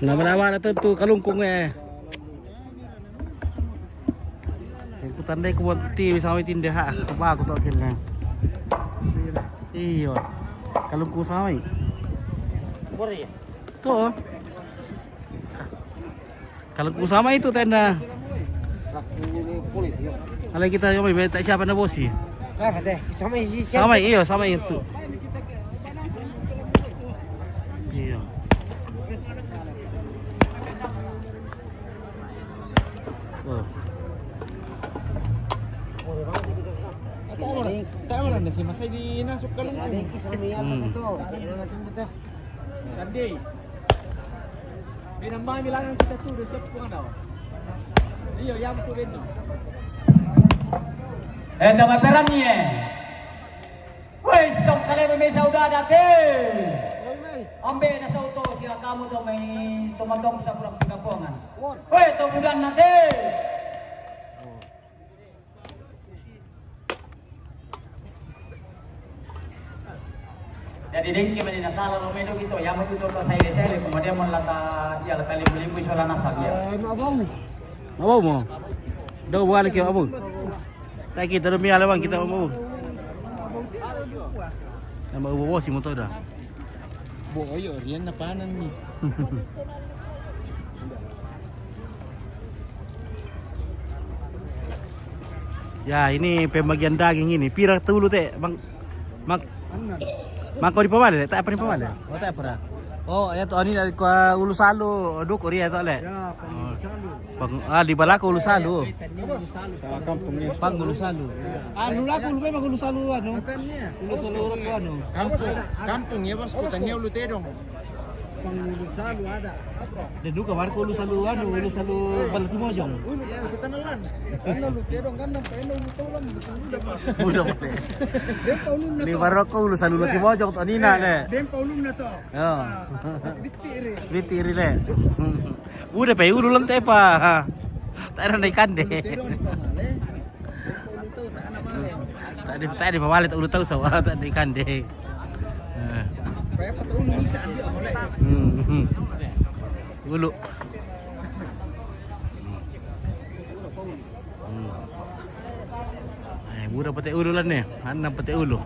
Nama-nama na tu kalungkung eh. Aku tandai ku buat ti sampai tindah hak apa aku tak kira. Iyo. Kalungkung sampai. Boleh ya? Tu. Kalungkung sama itu tenda. Kalau kita yang tak siapa nak bosi. Apa teh? Sama isi Sama iyo sama itu. Iyo. Oh. Tahu lah nasi masai di nasuk kalau Tadi. Binambang bilangan kita tu udah siap kau tahu. Iyo yang tu betul. Dapat perannya. Woi, sok kalian memesa udah ada teh. Ambil dah auto kira kamu tu main tomatong sa kurang kampungan. Woi, tu budan nanti. Jadi dengki mana nasalah lo medo gitu, yang itu tu saya deh, kemudian melata, ya lata libu-libu soal nasab ya. Apa mo? Dah buat lagi apa? Tak kita demi alam kita mau. Nama ubo si motor dah. Boyo, rian napanan ni. Ya ini pembagian daging ini. Pira dulu teh, bang. Mak kau di pemana? Tak apa di pemana? Oh tak pernah. Oh ya tu ini dari kau ulu salu, duk Korea tu le. Ya, Pang di balak ulu salu. Kampungnya. Pang ulu salu. Anu laku lu memang ulu salu anu. Ulu salu anu. Kampungnya bos kotanya ulu terong. Pangulusalu ada. Dan duka mar ulu salu anu, ulu salu balik mojong. Ulu ketenalan. Karena lu terong kan sampai ulu taulan udah Pak. Udah. Dem paulun na Ni to. baru kau ulu salu lagi mojong tu ni nak le. Dem paulun na to. Ya. Bitire. Litiri le. Udah pe ulu lang teh pa. Tak ada naikan deh. Terong ni pamale. Dem paulun tau tak ana male. Tak ada pemalit ulu tahu sawa tak naikan deh. Kaya pataun bisa ambil male. Ulu. Murah pete ulu lah ni. Anam pete ulu.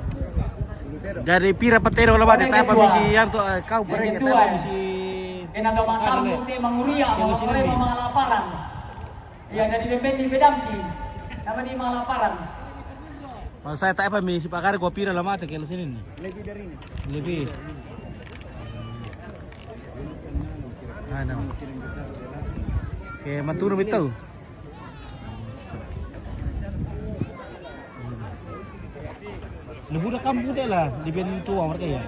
Dari pira petero lah bade tak apa misi yang tu kau bereng tak apa misi. Enaga makamu te manguria, mengore mengalaparan. Ya dari bembendi bedamti. Nama di mengalaparan. Kalau saya tak apa misi pakar gua pira lah mata kalau sini ni. Lebih dari ini. Lebih. Ano. Kaya maturo bitaw. Lebu dah kampung dia lah, di bin tuang mereka ya.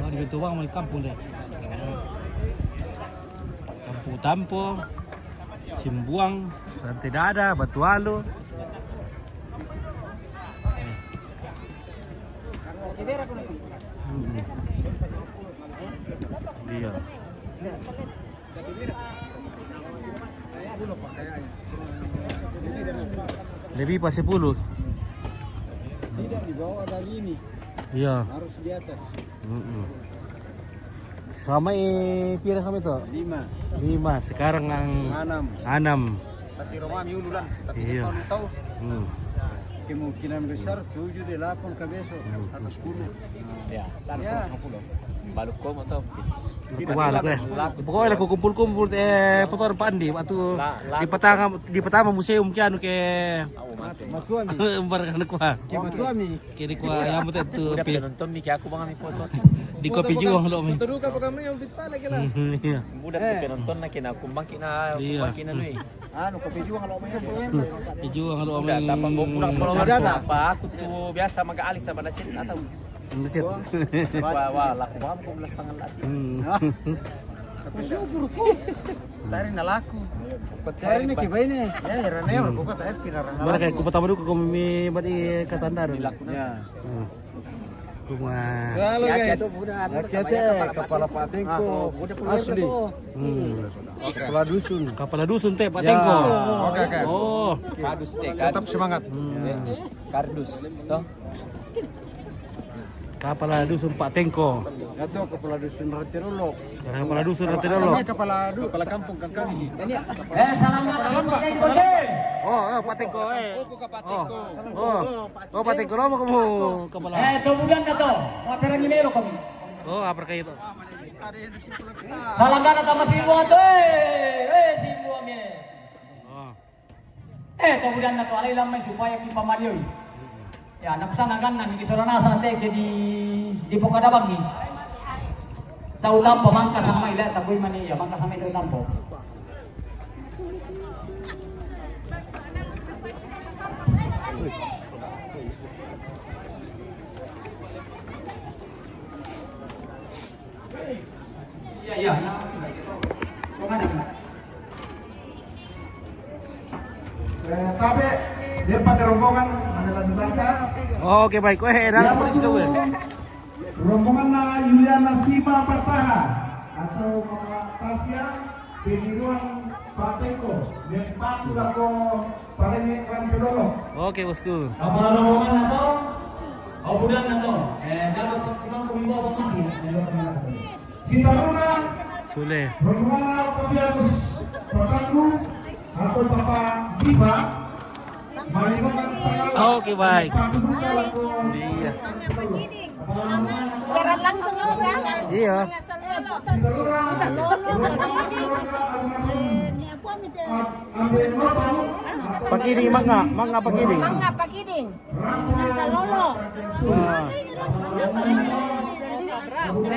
Oh, di bin tuang di kampung dia. Kampung Tampo, Simbuang, Rantai Dada, Batualo. Iya. Lebih pas 10. Tidak di bawah dari ini. Iya. Harus di atas. Sama pira sama itu? 5, 5. Sekarang ang 6. Tapi Romami ululan. Tapi Iya. kalau tahu Hmm. kemungkinan besar 7 di 8 ke besok atau 10. Ya, Ya. baluk kau atau Kumalat eh. Pokoknya aku kumpul-kumpul foto pandi waktu di pertama museum kianu ke Matuami. barang kuah. Ke Matuami. Kiri kuah yang betul tu udah penonton nih kayak aku bang ambil foto. di kopi juang lo mi. Terus apa kami yang fit pala kila. Iya. Udah penonton nak kena kumbang kena Iya. kumbang kena nih. Anu kopi juga kalau main Kopi juang lo Udah mi. tapang gua pulang Ada, ada. apa aku tuh biasa maga alis sama nacin atau wah laku banget aku belasangan lagi. Aku syukur ko. Tari na laku. Tari na kibay ni. Ya, rene ko ka tayo pinarana. Mereka ku pertama dulu kami badi katandar. Ya. Rumah. Halo guys. Akhirnya kepala pating ko asli. Kepala dusun. Kepala dusun teh Pak Tengko. Oke, oke. Oh. Kardus teh Tetap semangat. kardus toh Kepala dusun Pak Tengko. Itu kepala dusun Ratirolo. Kepala dusun Ratirolo. Kepala kampung kan kami. Ini Oh, Pak Tengko Oh, Pak Tengko mau kamu kepala. Kemudian kata, waperan ini lo kami. Oh, apa kayak itu? Salah kan atau masih buat si buamnya. Oh. Kemudian kata alai lamai supaya kita malioi. Ya, napsana kan nami di sorana sate ke di Pokadabang ni. Sa ulampo mangka sama ila taboy mani ya mangka sama sa ulampo. Iya. Tapi dia pada rombongan adalah bahasa Oh, oke baik. Dalam polisi dulu. rombongan na Yuliana Sima Pertaha atau Tasya Peniruan Pateko dan Patu Dako Paleni Rankedolo. Oke, bosku. Apa rombongan atau bulan atau dapat kurang kumibawa masih. Sintaruna Sule. rombongan Tobias Pertaku atau Papa Biba melibatkan Oke, baik. Iya. Siaran langsung ya, Kak? Iya. Pakiring mangga pakiring. Mangga Pakiding dengan Salolo.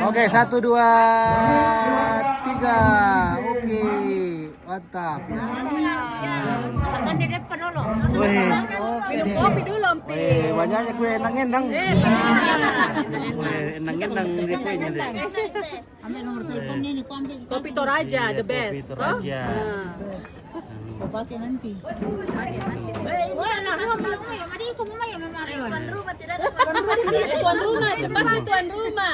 Oke, 1 2 3. Oke. Mantap. Tekan di depan dulu. Wih. Minum kopi dulu. Wih, banyaknya kue enang-enang. Wih, enang-enang dia kuenya deh. Ambil nomor teleponnya ini, aku ambil. Kopi Toraja, the best. Kopi Toraja. Kau pakai nanti. Wah, nah, belum ya. Mari aku mau ya, Marion. Tuan rumah tidak ada. Tuan rumah, cepat nih tuan rumah.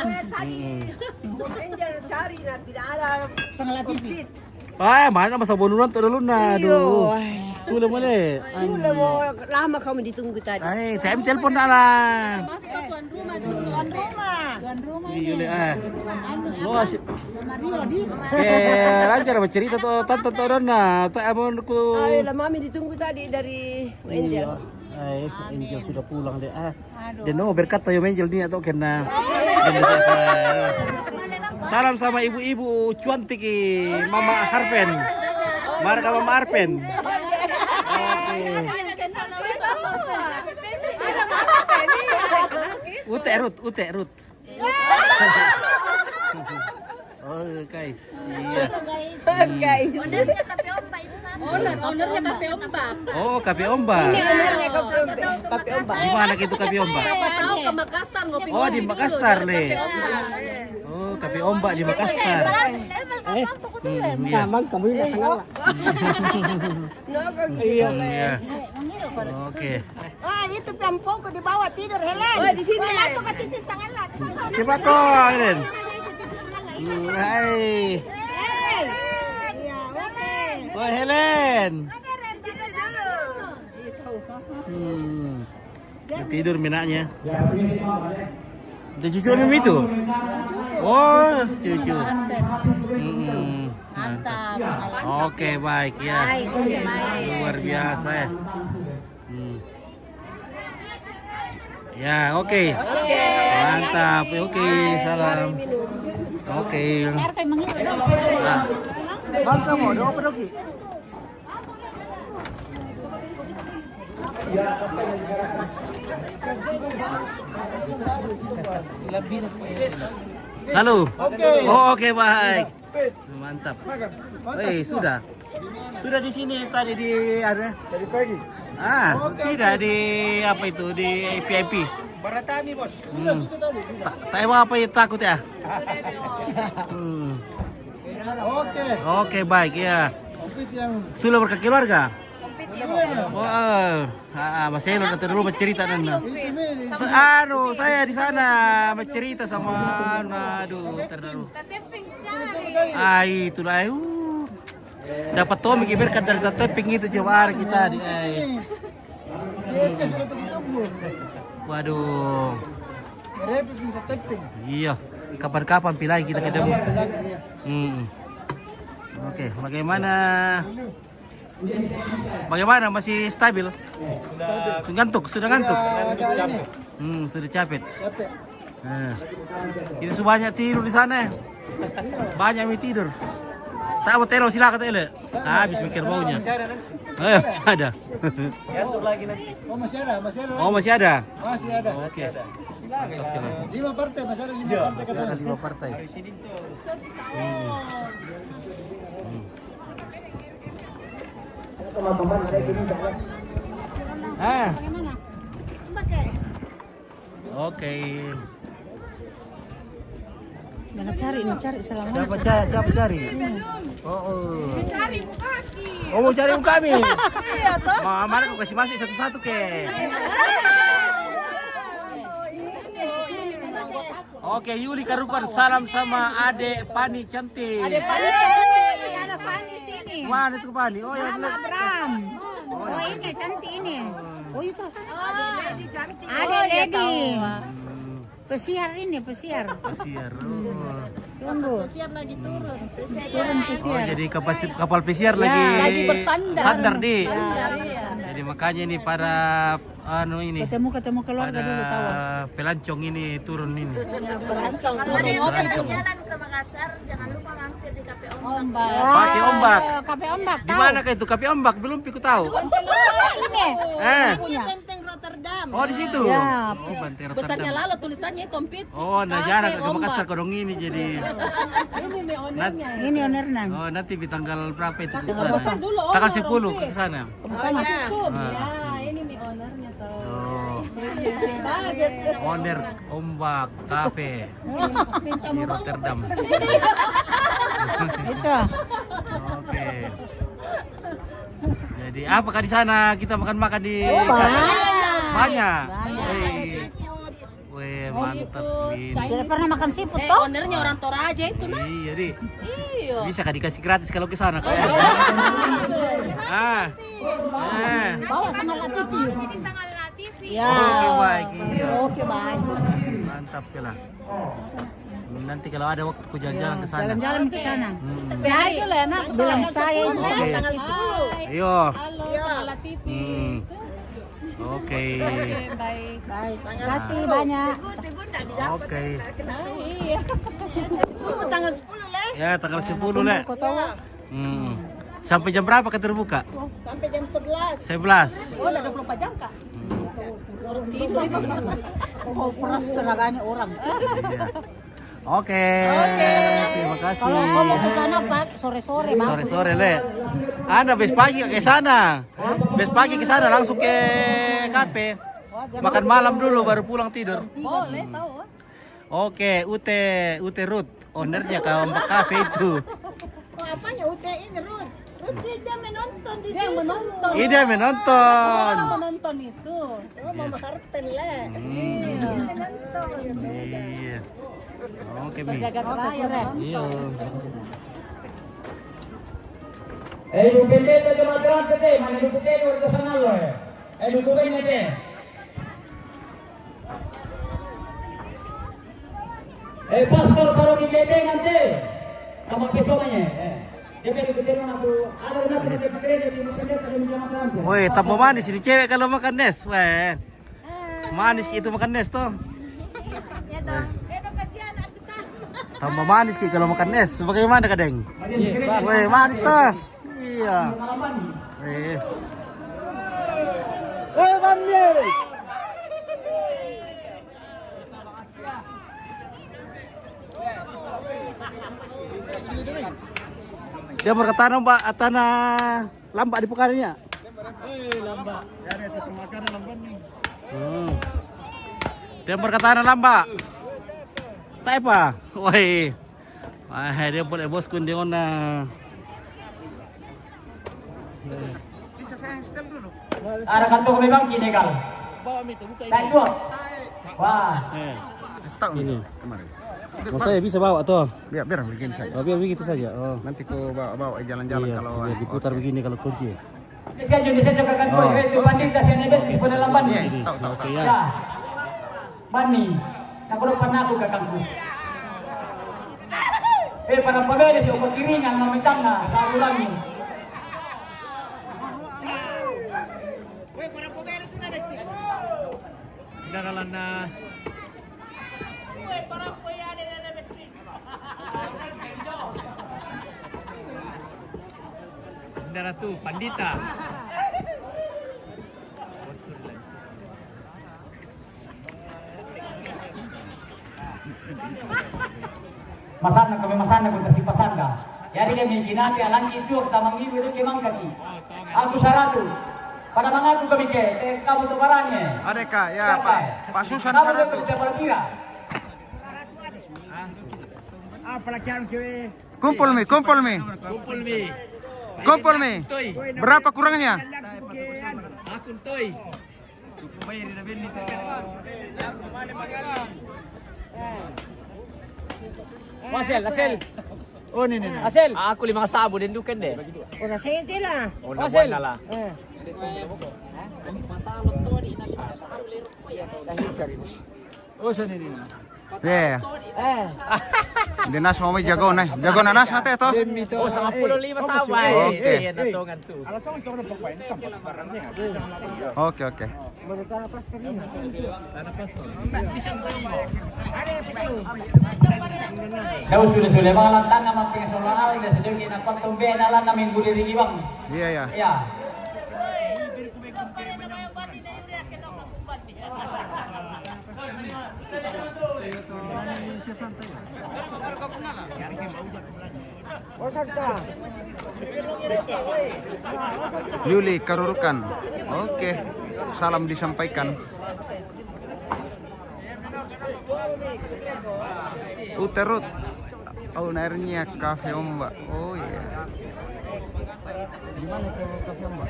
Angel cari, tidak ada. Sangat TV. Mana masa bonuran tuh dulu nah. Aduh. Sudah boleh. Sudah mau lama kamu ditunggu tadi. Saya telepon dah lah. Masih ke tuan rumah dulu. Tuan rumah ini. Iya, lo asik. Mario di. Lancar bercerita tuh tante tuh dona. Tak amun ku. Ayolah mami ditunggu tadi dari Angel. Angel sudah pulang deh. Dan no berkata yo Angel ni atau kena. Salam sama ibu-ibu cuantik Mama Harpen. Marka Mama Harpen. Oke. Ute Rut. Oh guys, iya. Guys. Ownernya Kafe Ombak itu kan. Ownernya Kafe Ombak. Oh, Kafe Ombak. Ownernya Kafe Ombak. Di mana gitu Kafe Ombak? Siapa tahu ke Makassar ngopi. Oh, di Makassar, Le. Oh, Kafe Ombak di Makassar. Iya. kamu ini sangat. Iya. Oke. Wah, itu pempongku di bawah tidur, Helen. Oh, di sini. Masuk ke TV setengah lah. Coba kok, Helen. Hai. Iya, boleh. Oh, Helen. Ada Ren, tidur dulu. Dia tidur minaknya. Udah cucu Mimi itu? Oh, cucu. Mantap. Oke, baik ya. Luar biasa ya. Ya, oke. Mantap. Oke, salam. Oke. RT mengirim dong. Bangka mau doa apa doki? Halo. Oke, baik. Mantap. Sudah. Sudah di sini tadi di ada. Tadi pagi. Tidak di apa itu di VIP. Baratami bos. Tak apa ya takut ya. Oke. Oke, baik ya. Komplit yang Sudah berkeluarga? Wah, Mas Elo nanti dulu bercerita dan saya di sana bercerita sama terlalu. Itulah dapat Tommy berkat dari tapping itu coba kita di Waduh. Iya, kapan-kapan pilih kita ketemu. Oke, bagaimana masih stabil? Sudah ngantuk. Sudah capek. Ini banyak tidur di sana. Banyak yang tidur. Tak mau terus silakan tele. Habis mikir baunya. Masih ada. Masih ada. Oke. 5 partai, masih ada 5 partai katanya. 5 partai. Bagaimana? Pakai. Oke. Mana cari selama. Siapa cari? Oh. Mau cari kami. Iya toh. Mana kau kasih masih satu-satu ke? Oke, Yuli Karukan, salam sama Ade Pani cantik. Ada Fani sini. Mana itu Pani? Oh ya, Sama Bram. Oh ini cantik ini. Oh itu. Lady cantik. Ada Lady. Pesiar ini, pesiar. Pesiar. Tunggu. Siap lagi turun. Turun pesiar. Jadi kapal pesiar lagi bersandar. Sandar di. Iya. Jadi makanya ini para ini. Ketemu keluarga dulu tahu. Pelancong ini turun ini. Pelancong turun. Pelancong. Jalan ke Makassar, jangan lupa mampir di Cafe Ombak. Pakai ombak. Kafe ombak. Di mana kah itu Kapi Ombak? Belum piku tahu. Ini. Benteng Rotterdam. Oh, di situ. Ya. Oh, Pantai Besarnya Rotterdam. lalu tulisannya Tompit. Oh, nah jangan ke Makassar kodong ini jadi. Ini nih ownernya. Ini ownernya. Oh, nanti di tanggal berapa itu? Pesan dulu Tanggal owner, 10 Rompit. ke sana. Sama Susum. Ya, ini nih ownernya tuh. Oh, Bagus. owner Ombak Cafe di Rotterdam. Itu. Oke. Jadi apakah di sana kita makan di banyak? Wih, mantap nih. Tidak pernah makan siput toh? Ownernya orang Toraja itu nah. Iya, di. Iya. Bisa kah dikasih gratis kalau ke sana kayak? Bawa sama TV. Ini sangat TV. Ya. Oke, baik. Iya. Oke, baik. Mantap lah. Nanti kalau ada waktu ku jalan-jalan ke sana. Jalan-jalan ke sana. Cari dulu ya nak. Bilang saya itu. Oke. Tanggal 10. Ayo. Halo, Tanggal TV. Oke. Baik. Baik. Terima kasih banyak. Oke. Iya. Tanggal 10 lah. Ya, tanggal 10 Le. Kau tahu? Sampai jam berapa kan terbuka? Sampai jam 11. 11. Oh, udah 24 jam kak? Oh, peras tenaganya orang. Iya. Oke. Terima kasih. Kalau kau mau ke sana Pak, sore-sore Bang. Sore-sore Le. Anda bes pagi ke sana. Bes pagi ke sana langsung ke kafe. Makan malam dulu baru pulang tidur. Boleh tahu. Oke, Ute Ruth, ownernya Ombak Cafe itu. Oh, apanya UT ini Ruth? Ruth dia menonton di Dia menonton. Ida menonton. Orang menonton itu. Oh, Mama Harpen lah. Iya. Menonton. Iya. Oke, Mi. Jagat raya menonton. Iya. Ibu PT itu cuma terang PT, mana ibu PT itu ke sana loh. Ibu kuing aja. Pastor baru di PT nanti. Sama pistolnya. Dia ibu PT mana tuh? Ada nanti di PT di PT ada di jamaah nanti. Woi, tambah manis ini cewek kalau makan nes, weh. Manis itu makan nes tuh. Ya dong. Kasihan aku tahu. Tambah manis ki kalau makan nes. Bagaimana kadeng? Weh, manis tuh. Iya. Eh. Mami. Dia berkata Mbak atana lambak di pekannya. Lambat. Dari itu makanan lambat nih. Dia berkata lambak. Tak apa. Woi. Wah, dia boleh bosku dia ona. Bisa saya stem dulu. Ada kantong memang kini kal. Bawa itu buka Tak jual. Wah. Tahu Ini. kemarin. Mau saya bisa bawa tuh. Biar begini saja. Oh, biar begitu saja. Oh. Nanti ku bawa jalan-jalan Iya, kalau biar diputar begini kalau kunci. Bisa juga kantong. Itu banding kasih nebet di dalam banding. Iya, tahu. Oke ya. Ya. Bani. nakulopan na ako kakangku. Parang pabeli siya pagkiringan na mitang na sa ulan. Daralan na. Dara tu Pandita. Masana kami masana kung kasi pasanda. Yari kami ginati alang itu tamang ibu itu kemang kaki. Aku saratu. Pada mangaku kami ke kamu tu barangnya. Adeka, ya Pak Susan Kamu Saratu. tu dapat kira. Kumpul mi. Kumpul mi. Kumpul mi. Toy. Berapa kurangnya? Akun toy. Asel. Oh, ini. Asel. Aku 5 sabo din dukan deh. Una sente lah. Asel. Oh, sini ini. Yeah. Hindi na sa may jago na. Jago na nas natin ito. Oh, 55 sabo ay. Okay. Yan natungan tu. Okay. Kau sudah mga lantang na magpingasolaan na sa doon kinapagtong benalan namin guliri ibang. Iya. Ya. Yuli Karurukan. Oke. Salam disampaikan. Uterut. Ownernya Cafe Ombak. Oh iya. Gimana itu Cafe Ombak?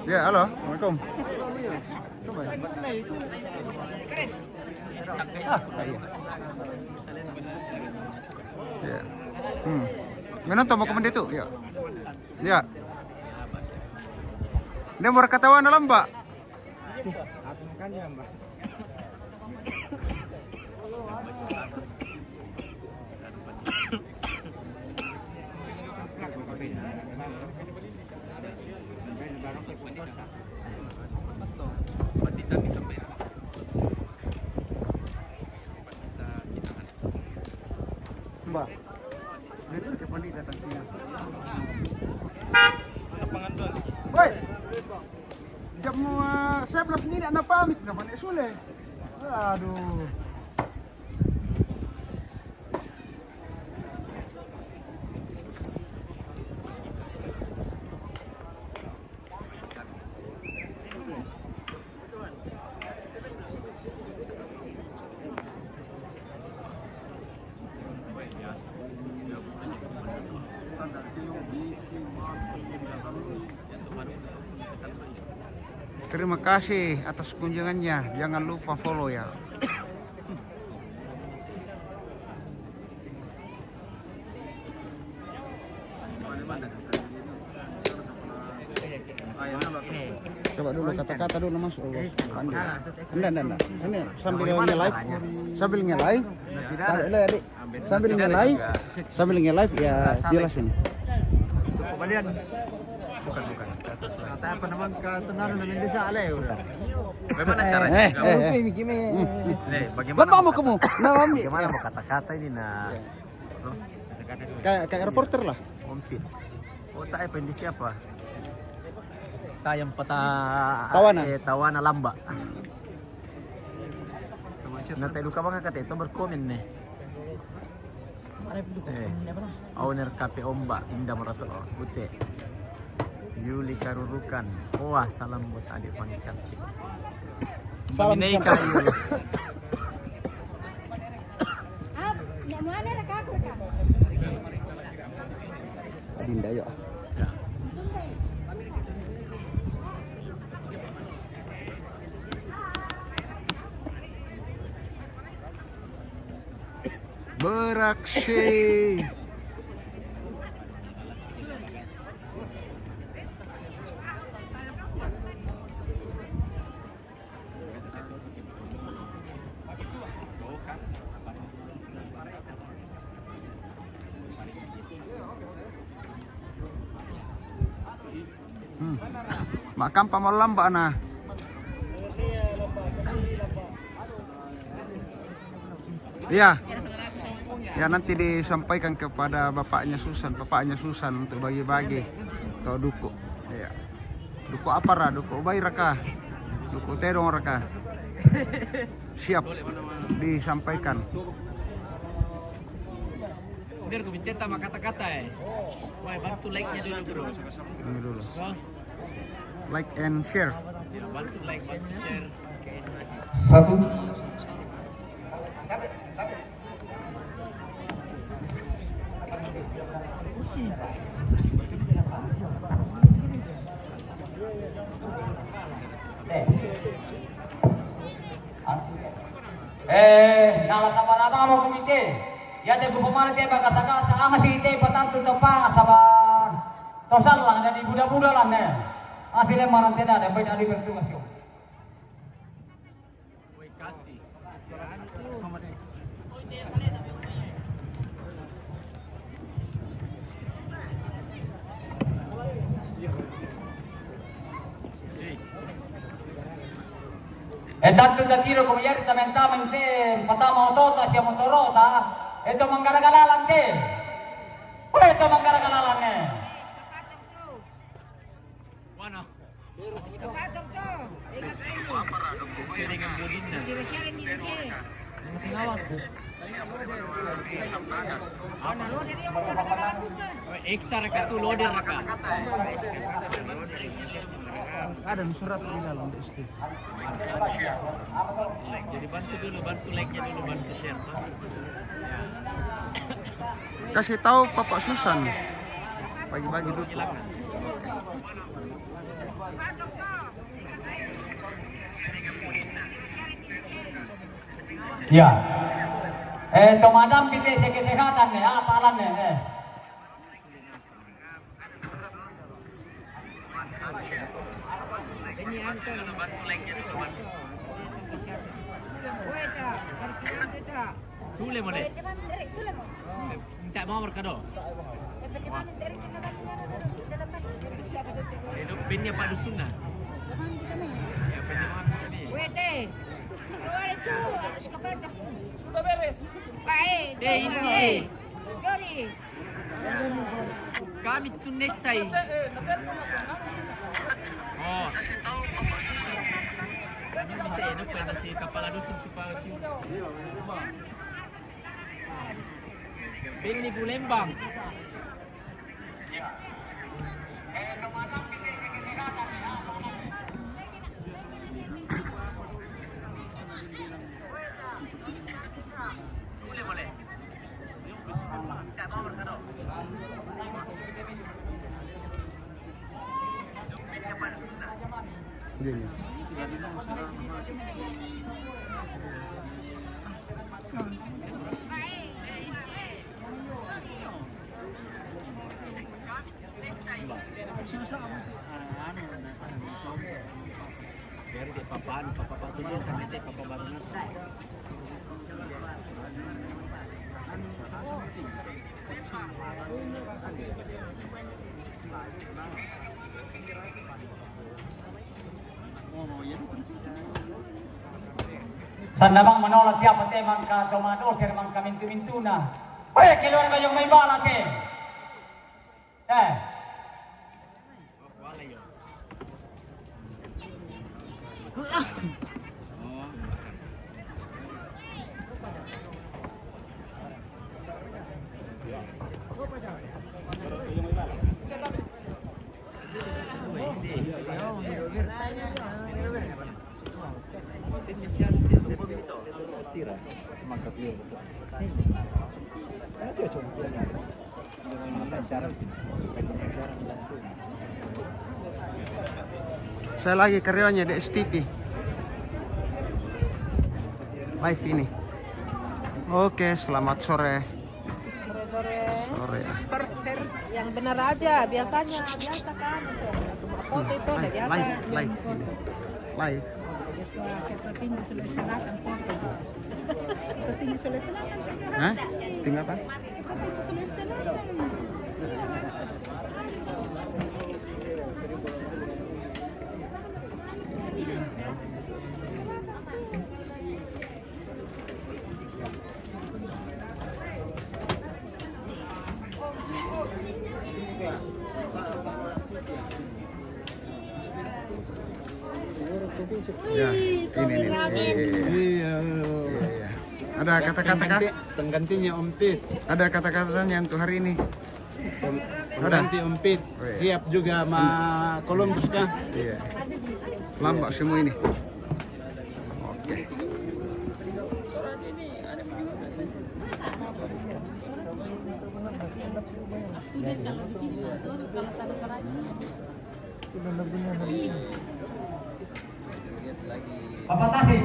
Ya, halo. Assalamualaikum. Ya. Minum mau komen itu? Ya. Ya. Dia mau ketawa dalam, Mbak. Mbak. Itu ke Pandita tadinya. Woi. Jam saya belum ini nak pamit nak balik Sule. Aduh. Terima kasih atas kunjungannya. Jangan lupa follow ya. Coba dulu kata-kata dulu Mas. Enggak. Ini sambil nge-live. Sambil nge-live ya jelasin. Kembalian. Bukan. Apa naman katunaran namin di sa alay. Bagaimana caranya? Bagaimana mau kamu? Bagaimana mau kata-kata ini na? Kayak reporter lah. Kompit. Oh, tayo pa hindi siapa? Tayang pata tawana lamba. Natay luka mga kate ito berkomen ne. Owner Cafe Ombak Indah Maraton Ute. Yuli Karurukan. Wah, salam buat adik paling cantik. Salam Yuli. Adinda ya. beraksi. Makan pamalam Mbak Ana. Iya. Ya nanti disampaikan kepada bapaknya Susan untuk bagi-bagi atau duku. Iya. Duku apa ra? Duku bayi raka. Duku terong raka. Siap disampaikan. Biar gue minta sama kata-kata ya. Wah, bantu like-nya dulu bro. Ini dulu. Like and share. Ya, bantu like, bantu share. Satu. Nala sama nama mo kumite. Ya te gupamana te bagasaga sa ama si te patantu topa sama tosal lang dan buda-buda lang ne. Asile marante na de baita di bertugas yo. Woi kasih. Tanto da tiro come ieri tamentamente patama otota sia motorota itu menggara-garalan te. Itu menggara-garalan ne. Mana? Eskapator to. Sesuai dengan bodinnya. Share ini sih. Tingawang. Ana lo dari yang kadang-kadang bukan. Ekstra raka tuh loader raka. Ada surat di dalam SD. Like, jadi bantu dulu, bantu like-nya dulu, bantu share. Kasih tahu Bapak Susan. Bagi-bagi duku. Ya. Tomadam kita kesehatan ya, apalan ya. Sule mo deh. Minta mau berkado. Hidup pinnya Pak Dusun nah. Ya penyemangat ini. Wete. Keluar itu harus kepada. Sudah beres. Baik. Ini. Dori. Kami tuh next say. Oh. Kami minta enak pada si kepala dusun supaya si. Bini Bu Lembang. Boleh. Biar di papaan, papa tuh dia sampai di papa baru nasi. Sandamang menolak siapa teman ka tomado sir man kamintu-mintu na. Weh, keluar kayong may bala ke. Saya lagi karyawannya di STP. Live ini. Oke, selamat sore. Sore-sore. Sore. Yang benar aja, biasanya biasa kan. Foto itu udah biasa. Live. Ketua Tinggi Sulawesi Selatan foto. Ketua Tinggi Sulawesi Selatan. Hah? Tinggal apa? Ketua Tinggi Sulawesi Selatan. Ya, ini. Iya. Ada kata-kata kah? Penggantinya Om Pit. Ada kata-katanya untuk hari ini. Pengganti Om Pit. Siap juga sama Columbus kah? Iya. Lambak semua ini. Oke. Bapak Tasik.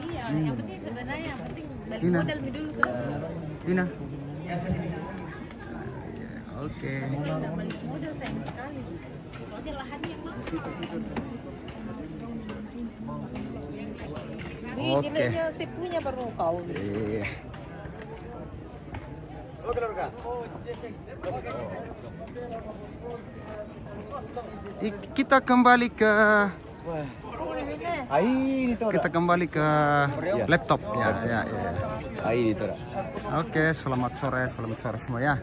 Iya, yang penting sebenarnya yang penting balik Ina. modal dulu kan. Dina. Oke. Udah balik modal sayang sekali. Soalnya lahannya mah. Oke. Jadinya saya punya baru kau. Iya. Kita kembali ke laptop ya. Oke, selamat sore semua ya.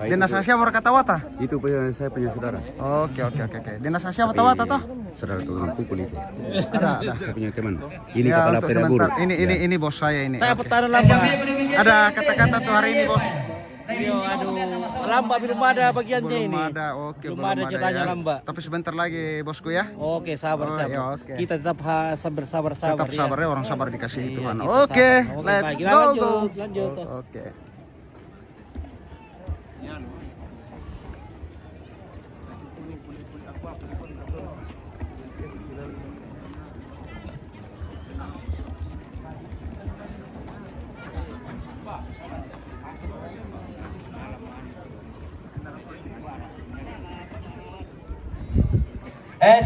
Dinas siapa berkata wata? Itu saya punya saudara. Oke. Dinas siapa tawata toh? Saudara tukang pukul itu. Ada. Saya punya teman. Ini Ya, kepala untuk peda sebentar. guru. Ini bos saya ini. Saya Oke. putaran lamba. Ada kata-kata tuh hari ini bos. Aduh, lamba belum ada bagiannya Belum ini. ada, oke. Belum ada ceritanya ya. lamba. Tapi sebentar lagi bosku ya. Oke, sabar. iya, oke. Kita tetap sabar. Tetap sabar ya, orang sabar dikasih Iya, Tuhan. kita Oke, sabar. let's Baik, go. lanjut. Oke.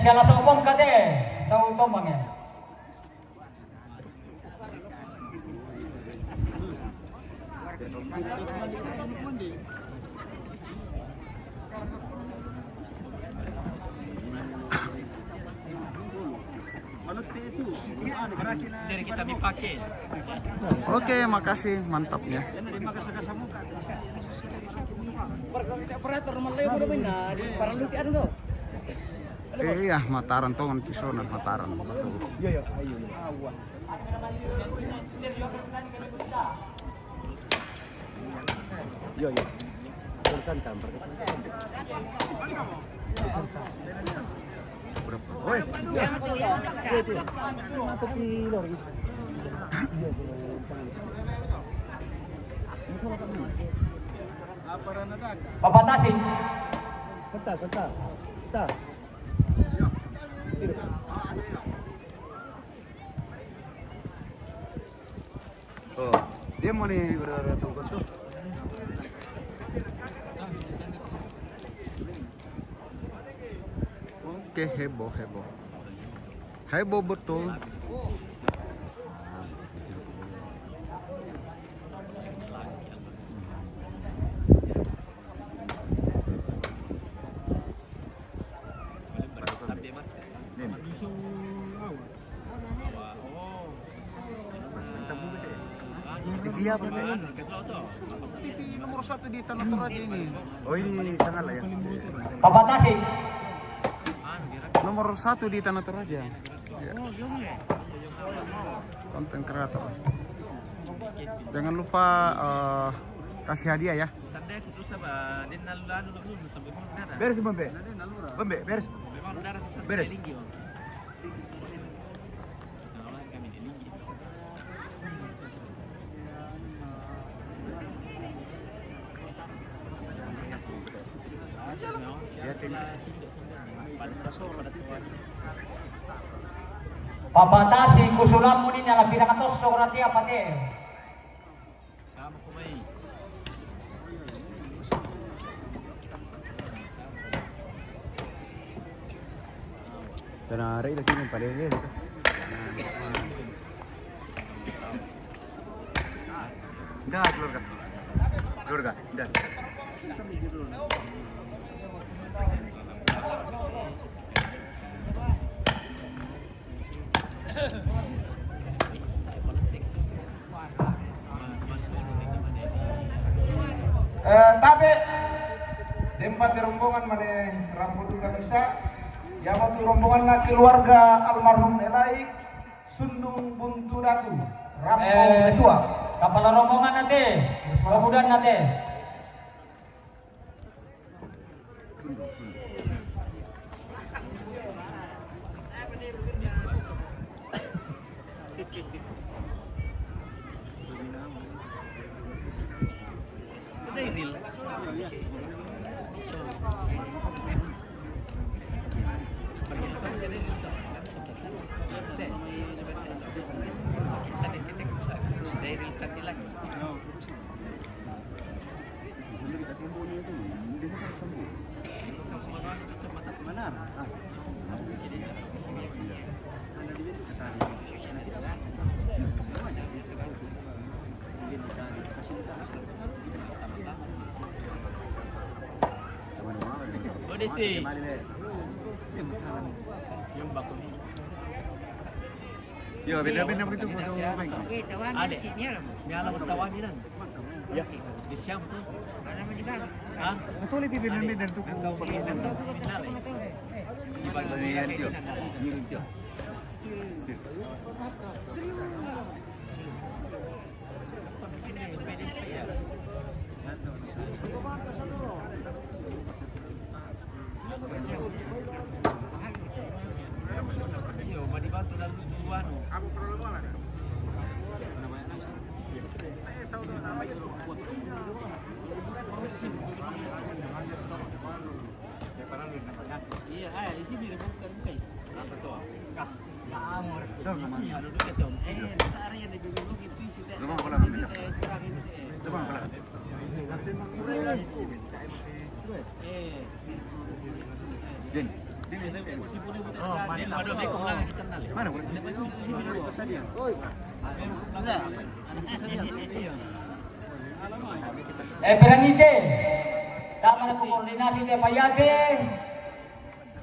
Siapa sopong kate? Tahu tombang ya? Oke, makasih, mantapnya. Iya, Mataran tuh kan pisonan Mataran. Bapak Tasik. Oh, dia mau nih berdatang tuh. Oke, heboh betul. TV nomor 1 di Tanah Toraja ini. Oh ini sana lah ya. Bapak Tasik. Nomor 1 di Tanah Toraja. Ya. Konten kreator. Jangan lupa kasih hadiah ya. Beres Bombe. Beres. Beres. Pabatasi kusulam mo din na pinakatos so rati apate. Tenare lagi nih pada ini. Dah keluar kah? Keluar kah? Dah. Tapi tempat rombongan mana rambut juga bisa. Yang waktu rombongan na keluarga almarhum Elai Sundung Buntu Datu Rampung Betua. Kapala rombongan nanti, kemudian nanti. Yo, benda-benda begitu foto. Ada. Nyala bertawah ni kan. Ya. Di siang tu. Hah? Betul lebih benda-benda tu. Peranite, tama na po koordinasi te payate.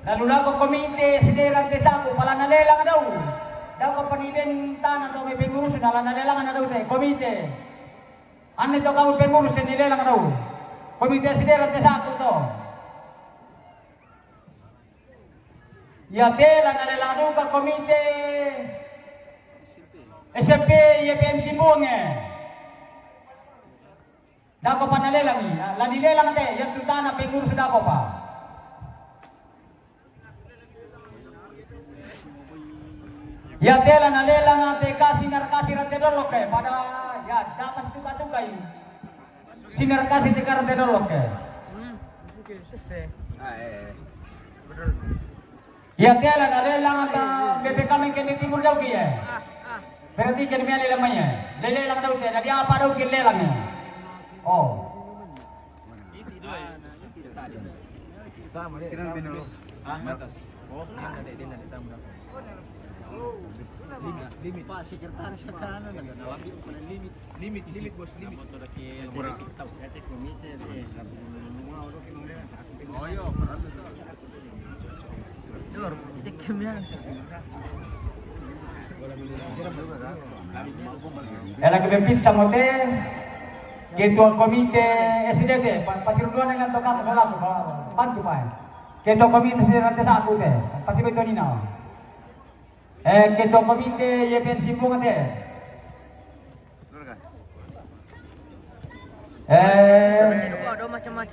Nalula ko komite sideran te sako pala nalelang daw. Daw ko panibenta na to may pengurus na nalelang na daw te komite. Ano to kamu pengurus nilelang daw. Komite sideran te sako to. Ya tela nalelang daw ka komite. SMP YPMC bunge. Dako pa nalelangi, lanilelang te, yan tutana pengurus dako pa. Ya tela nalelang ate sinarkasi rate dolok pada ya dapas tuka-tukay. Sinarkasi te karate dolok Ya tela nalelang ata bebe kami kini timur daw kiye. Berarti kini mian lamanya. Lelelang daw te, nadi apa daw kilelangnya. Oh. Limit Pak sekretaris sekarang limit bos limit. Oh yo. Dor, itu kemana? Lagi lebih sama teh. Ketua komite SDT, pasiruduan dengan tokat solaku, bantu pak. Ketua komite SDT satu teh, pasti betul ni nawa. Ketua komite YPNC bunga teh.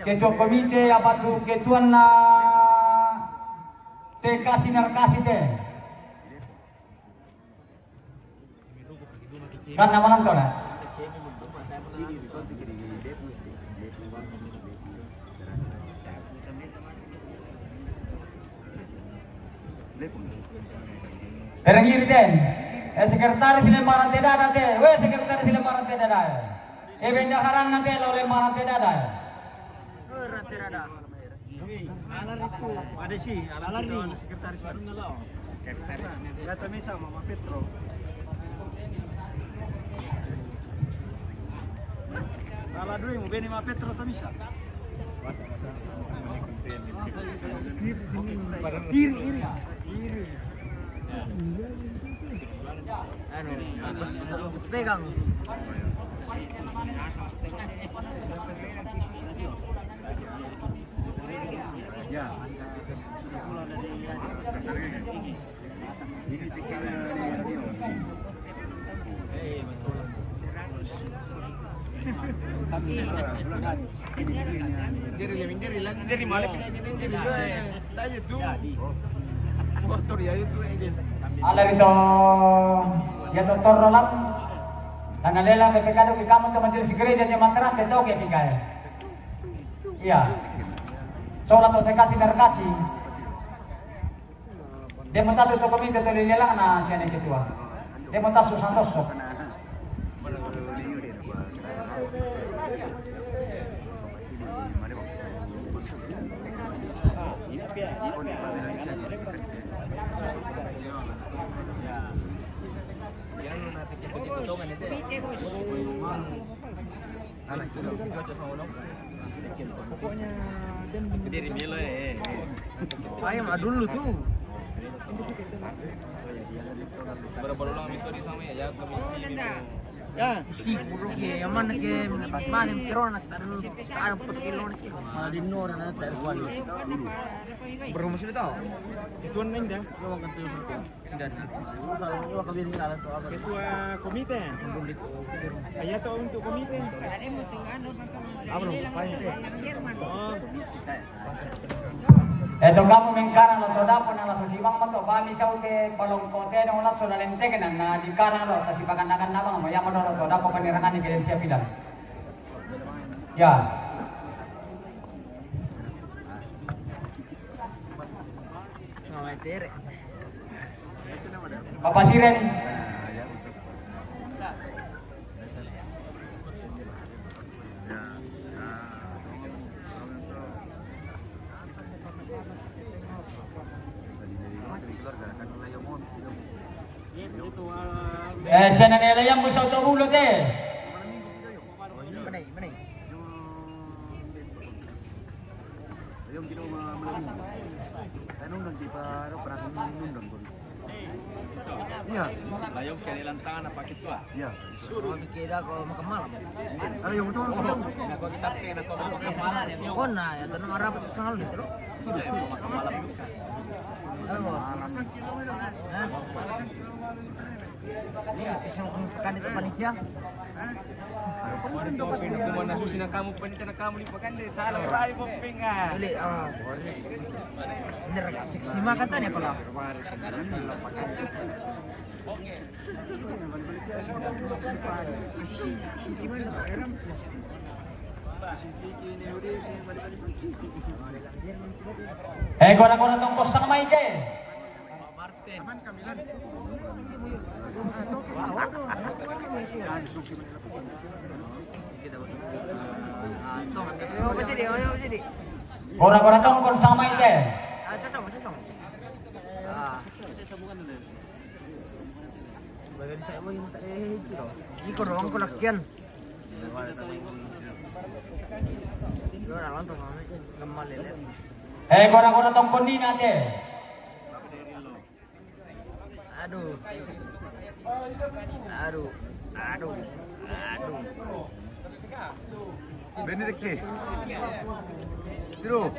Ketua komite apa tu ketua na TK Sinar Kasih teh. Kan nama nonton lah. Perangiri ten. Sekretaris lembaran tidak ada. Sekretaris lembaran tidak ada. Bendaharan nanti lo lembaran tidak ada. Ada sih, alar itu sekretaris baru ngelau. Data mesa Mama Petro. Ala dulu mau beni Mama Petro tak bisa. Iri. Anu, pegang. Ya. Dari malam tanya tuh motor ya itu Ala itu ya tutor rolam. Dan adalah PPK di kamu teman jenis gereja di Mataram tetau ke PPK. Iya. Soalnya tuh kasih kasih. Dia mau tasu tuh komite tuh lelang na siapa ketua. Dia mau tasu Santoso. Pokoknya dari Milo Ayam dulu tuh. berapa lama histori sama ya komisi Ya, si buruk ya, yang mana ke mana yang kirona sekarang sekarang 4 kilo nih, malah di Nor na terkuat. Berumur sudah tahu. Ketua neng dah. Lo kan tuh sudah. Dan masalah lo kabin ngalan tuh apa? Ketua komite. Ayah tahu untuk komite. Apa lo? Oh. Eto kamu mengkarang lo toda pun ala susibang mato bami saute palong kote no la sola lenteken na di karang lo kasi pakandakan nabang mo yamo do toda po panirangan ni kelen siya bilang. Ya. Nah, tere. Bapak Siren. Siya na nila yung gusto ito hulot eh. Mana? Yung ginawa tanong lang di pa parang nundang ko. Iya. Layong kanilang tangan na pakit ko. Iya. Suruh mikir ako makamalam. Ano yung ito? Nako kita kena ko makamalam. Kon na, ya tanong arap sa sangal dito. Makamalam. Ano? Isang pekan itu panitia. Kemarin daw pinagkuman na susi na kamu panita na kamu di pakan deh. Salah rai mo pinga. Dili, ini seksima kata nih pala. Gora-gora tong kosang maite. Gora-gora tong kosang maite. Iko doang ko lakyan. Gora-gora tong kondi nate. Aduh. Benedikte. Tiro.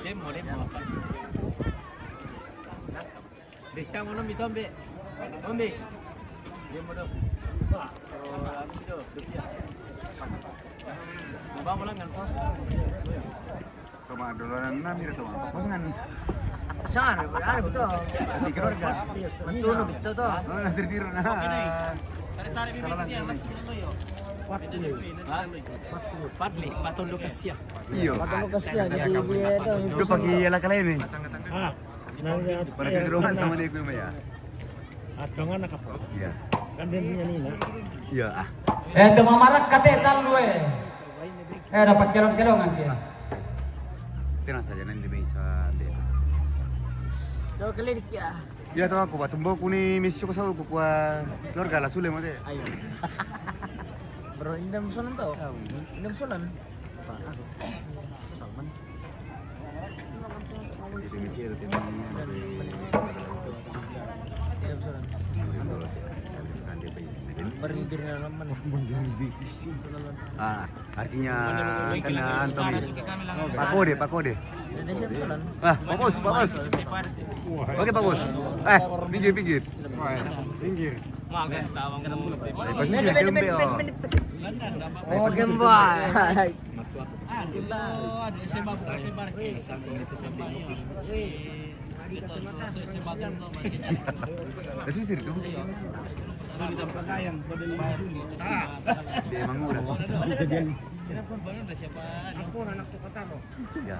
Demo apa? Bisa mau nombi tombe. Demo dong. Cuma dolaran namin ito. Pangan. Sana, ada betul. Di keluarga. Betul, betul tuh. Oh, nadir-dir na. Padli, patulog ka siya. Iyo. Kasihan jadi dia tuh. Ito pagi alak lain ni. Para di rumah sama ni ko maya. Atongan nakapro. Iya. Kan din niya nina. Iya. Tumamarak kate talo dapat kelong-kelongan dia. Tenang saja nanti lebih sa dia. Tuh kelirik ya. Ya to ako batumbo ko ni misyo ko sa ko kwa keluarga la sule mo de. Ayo. Bro, indam solan tuh. Indam solan. Jadi mikir tini. Berhibir naman. Ah, artinya kena antum. Pakode, pakode. Indonesia solan. Ah, bagus, bagus. Oke, bagus. Pinggir, pinggir. Pinggir. Oh, gembal. Itu sih itu. Dia mangura. Ya.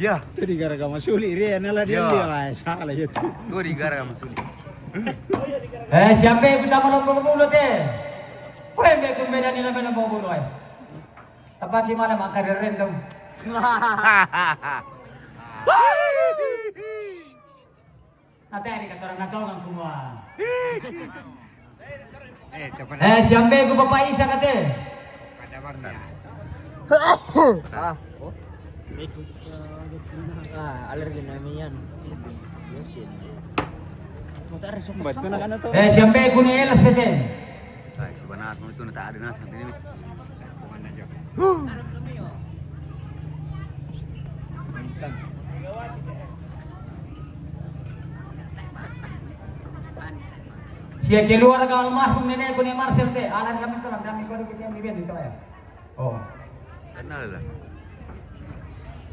Ya. Itu di gara-gara masuli ria nala dia dia salah itu. Itu di gara masuli. Siapa yang kita melompok mulut Weh, may kumbeda nila ba ng bubulo Tapat di mana makakarir rin daw. Ate, ka torang natolong kumuha. Siapa yang papaisa kate? Alergi namin yan. Siapa yang kuni elas kate? Ay, sebenarnya mo ito nataado na sa tinimit. Siya keluar ka almarhum nenek ko ni Marcel te. Alam kami to lang dami ko rin kita yang bibigyan dito ya. Oh. Kenal lah.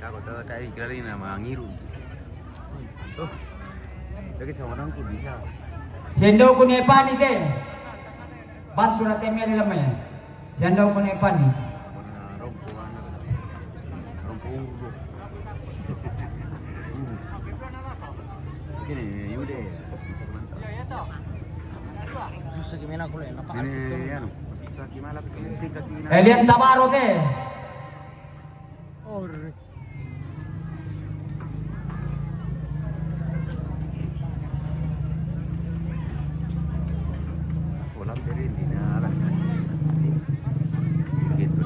Ako tadi kira ni nama ngiru. Oh. Lagi sama orang tu bisa. Siya ko ni Epani te. Bantu na temya nila may. Siya ko ni Epani. Ini yude. Susah gimana aku lah. Ini anu. Kaki malam kaki. Elian Tabaro te. Kolam dari ini ala. Gitu.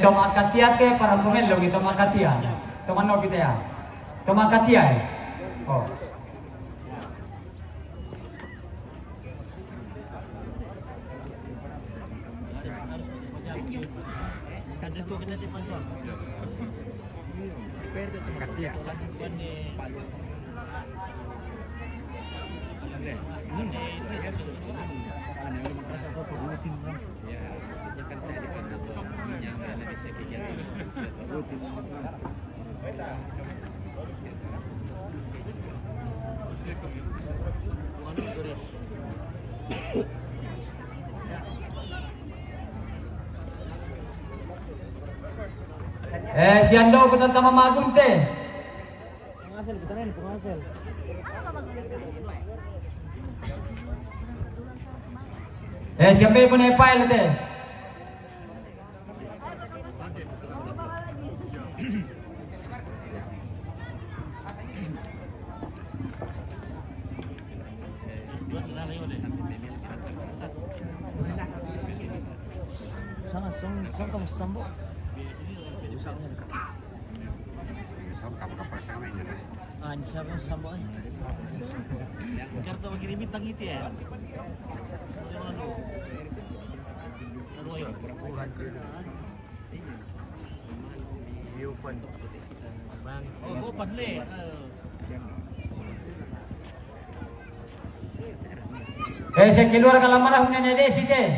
Toma katia te para comerlo que toma katia. Toma no kita ya. Toma katia. Oh. Katia. Siyan daw ko tama magunte. Pengasel, kita nih pengasel. Siya po na file te. Song kamu sambo. Ah, ini siapa yang sambo? Kartu bagi bintang itu ya. Oh, go padle. Se keluar kalau marah punya desi deh.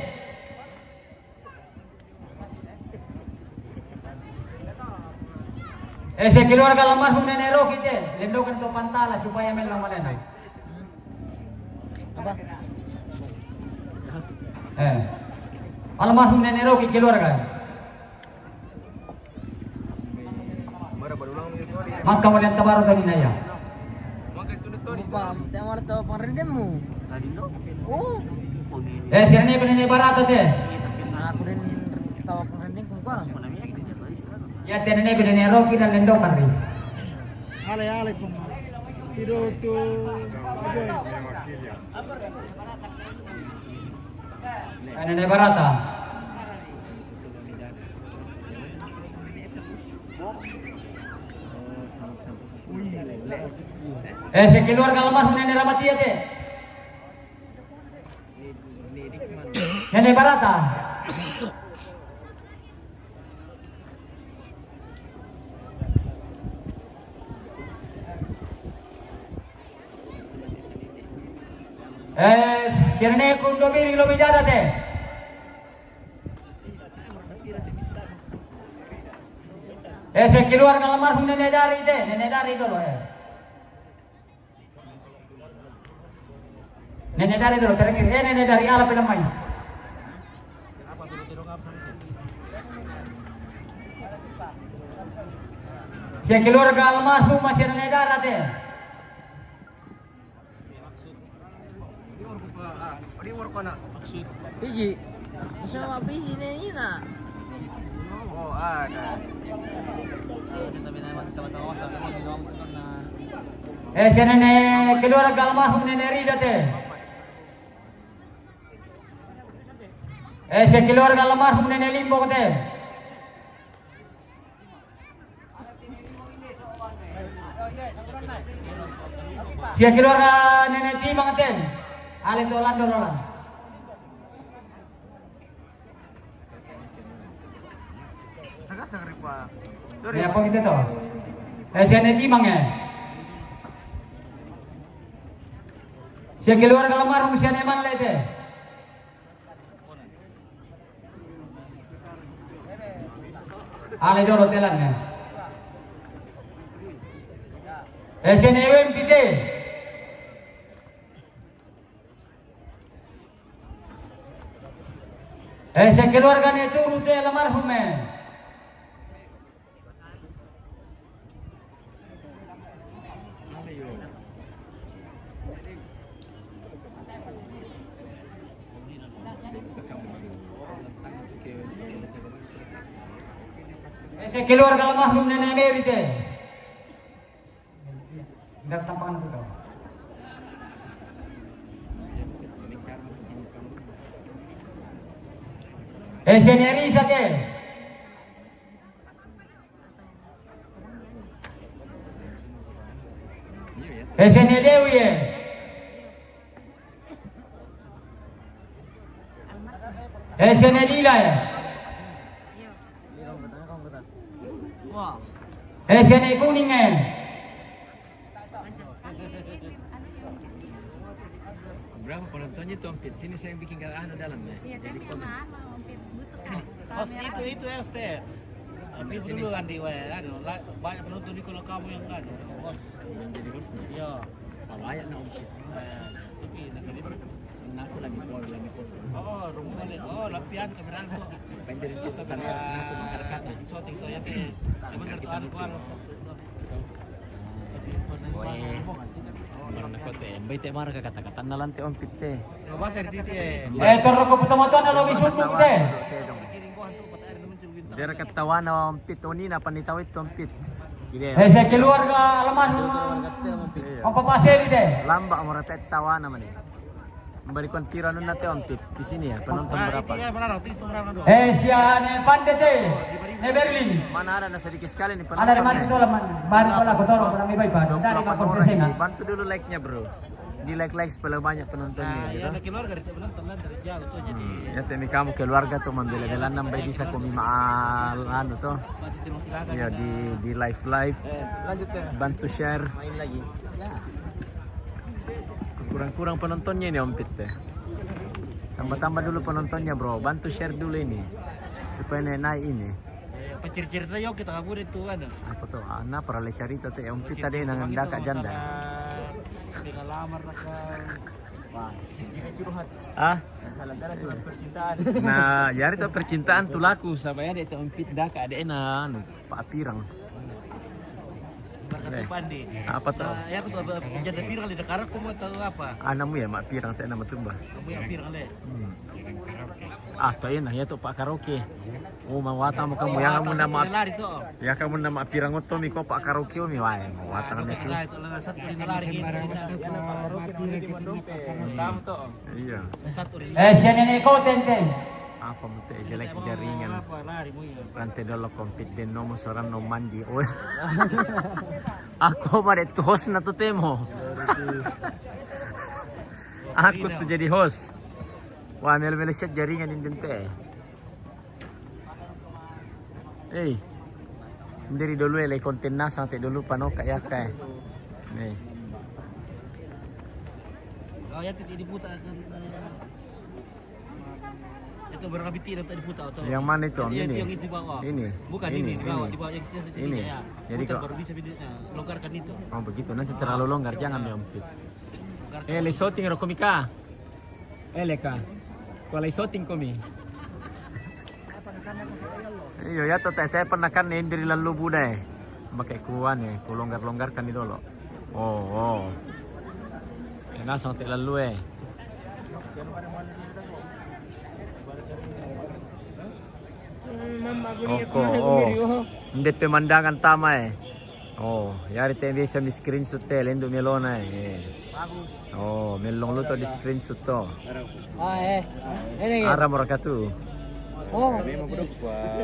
Se keluar kalau marah punya nero kita, lendokan tu pantala supaya melang mana. Apa? Almarhum nenek Rocky keluar kan? Maka melihat tabaru tadi naya. Lupa, tengok ada pengrendemmu. Oh. Sirni ko nenek barata teh. Aku din tawa pengrendeng ko ka. Ya teh nenek ko nenek Rocky dan lendokan ri. Alay pun. Tiro tu. Nenek barata. Se keluar kalau almarhum nenek Ramatia teh. Nenek barata. Sirne kundo biri lo bijada teh. Se keluar kalau almarhum nenek dari teh, nenek dari dulu Nenek dari dulu terakhir, nenek dari ala pelamai. Se keluar kalau almarhum masih nenek darah teh. Piji. Sama piji ni na. Oh, ada. Tapi naman tawa-tawa sa kami ginawa ko na. Si nenek keluar kalau almarhum nenek Rida teh. Si keluar kalau almarhum nenek Limbo teh. Si keluar nenek Timang teh. Ale tu Orlando Roland. Sagasang ripa. Ya apa kita tu? Si nenek Timang Si keluar kalau almarhum si nenek Manle teh. Ale dulu telan si nenek Pite. Si keluarga ni turu teh almarhum Si keluarga almarhum nenek Mary teh. Datang pangan tu. Si nenek Risa teh. Si nenek Dewi si nenek Lila si nenek Kuning Berapa penontonnya tuh Ampit? Sini saya bikin ano dalamnya. Jadi komen. Oh, itu ya, Ustaz. Habis dulu kan di banyak penonton di kalau kamu yang kan. Bos, Yang jadi hostnya. iya. Banyak na Ampit. Tapi nak ini Aku lagi post. oh, rumah balik. Oh, latihan kameran kok. Penjari itu kan aku masyarakat. Shooting tuh ya teh. Emang kerjaan kuan. Meron ako te. Mbay te marga kata-kata na lang te Ampit te. Coba saya di titi. Toro ko puto-moto na lo bisudlog teh. Dera katawa na Ampit oni na panitawit to Ampit. Si keluarga almarhum ang papaseli teh. Lamba mo rata tawa naman eh. Balikan tira nun natin ompit di sini ya penonton berapa? Siya ne Pandete ne Berlin. Mana ada sedikit sekali nih Ada penonton. mati tola man. Baru tola kotor pernah mi baik baru. Dari 28 kapal orang selesai sih. Bantu dulu like-nya bro. Di like supaya banyak penontonnya gitu. Ya keluarga dari penonton dari jauh tuh jadi. Ya temi kamu keluarga tuh membela-belaan nambah bisa kumi maal anu tuh. Ya di live. Lanjut ya. Bantu share. Main lagi. Kurang penontonnya ini ompit teh. Tambah dulu penontonnya bro. Bantu share dulu ini supaya naik ini. Cerita yuk kita kabur itu ada. Apa tuh? Ana para cerita tuh ompit tadi nang kak janda. Dengan lamar wah, ini curhat. Ah? Salah curhat percintaan. Nah, yari tuh percintaan tuh laku sabaya dia tuh ompit dah kak adena Pak Pirang. Pandi. Apa tuh? Ya aku tuh jadi viral di Dakar aku mau tahu apa. Anamu ya Mak Pirang teh nama tumbah. Kamu yang viral deh. Ah, tuh enak ya tuh Pak Karaoke. Oh, mawata mo kamu yang kamu nama lari tuh. ya kamu nama Pirang to mi ko Pak Karaoke mi wae. Mawata na itu. Itu satu ring lari Iya. satu ring. Siya ne ko tenten. Apa mo teh jelek jaringan. Apa lari mo ya. Rantai dolo kompet den nomo soran no mandi. Oh. Aku mare tuh host na tuh temo. Aku tuh jadi host. Wah, mel set jaringan din teh. Eh, dari dulu ya konten na sampai dulu pano kayak kayak. Nih. Oh ya tidak diputar. Itu berapa biti atau diputar atau? Yang mana itu? Yang Ini. yang itu di bawah. Ini. Bukan Ini, ini di bawah, ini. di bawah yang sisi Ini. ya. Jadi Putar kok- baru bisa videonya. Longgarkan itu. Oh begitu, nanti terlalu longgar jangan diompit. Longgarkan. Le shooting ro komika. Leka. Kuala shooting komi. Iyo ya tuh saya pernah kan dari lalu budai. Pakai kuan ya, ku longgar-longgarkan itu loh. Oh. Enak sampai lalu Oh. Ndep pemandangan tama Oh, yari teh bisa di screenshot teh lendo melona Bagus. Oh, melong lu to di screenshot to. Ini. Ara morakatu. Oh.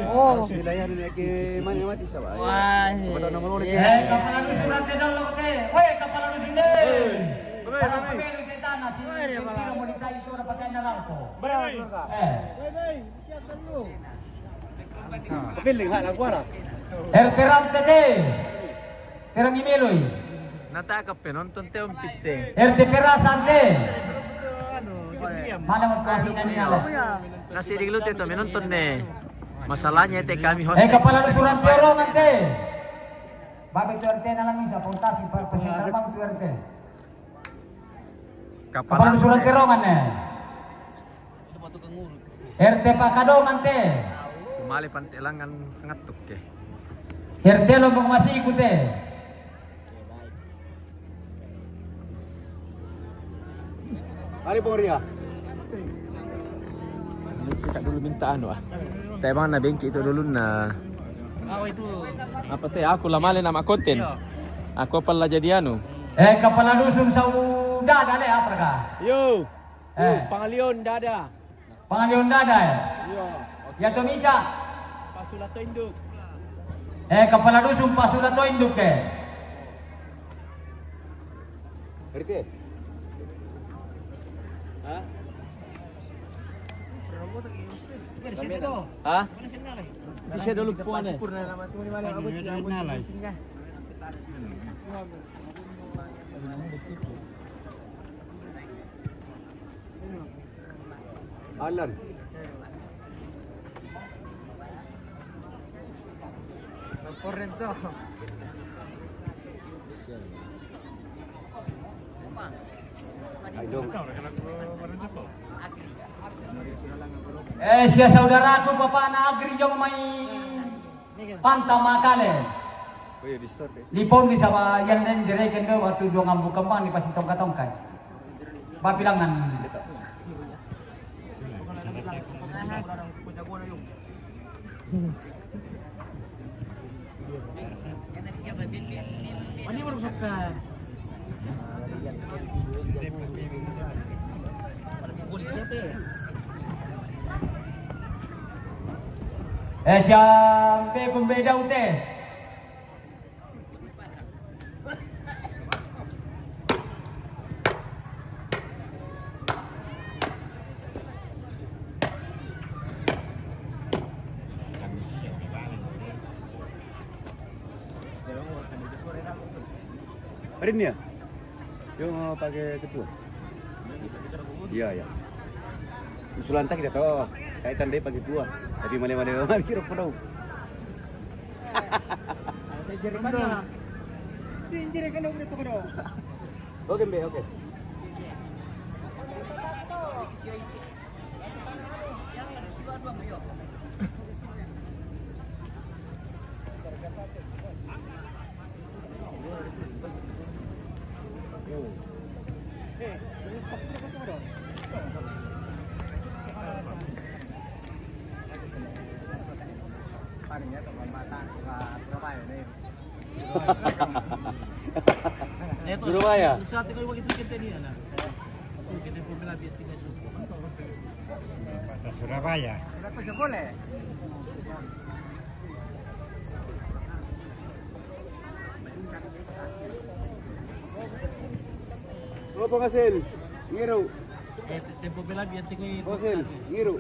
Oh. Wilayah dunia ke mana mati sa ba? Wah. Pada nomor ulit. Kepala dusun nanti dulu ke. Woi, kepala dusun deh. Kalau pemilu di tanah sini, kita mau ditanya itu dapat tenda rangko. Berapa keluarga? Pilih hak aku ara. Terang tete. Terang imeloi. Nataka penonton teh ompit teh. Perasante. Mana mau kasih nanya? Nasi di lu teh to menonton nih. Masalahnya teh kami host. Kepala dusun nanti orang nanti. Babe tu RT na lang isa, puntasi pesentrabang tu RT. Kepala dusun nanti rongan Itu pak tukang urut. RT Pakadong nanti. Kumali pantelangan sangat tuk ke. RT Lombok masih ikut Ali Pongria. Kita dulu minta anu Teh bang na benci itu dulu na. Oh itu. Apa teh aku lamale nama konten. Aku pala jadi anu. Kepala dusun saudara deh apa kah? Yo. Pangalion dada. Pangalion dada Yo. ya to misa. Pasulato induk. Kepala dusun Pasulato induk RT. Hah? Di saya dulu puan Alan. Siya saudaraku bapak na agri jong may pantang makale. Oh iya di store. Lipon di sama yan din direken do waktu jo ngambuk kembang di pasitong katongkay. Papilangan. Ini baru suka. siyang begong bedaw te. Ada ni ya? Yang pakai ketua? Iya ya. Usulan tak kita tahu. Kaitan dia pakai ketua. Tapi mana-mana kira penuh. Oke Mbe, oke. Surabaya. Surabaya. Apa hasil? Ngiru. Tempo bela biar tinggal Hasil, ngiru.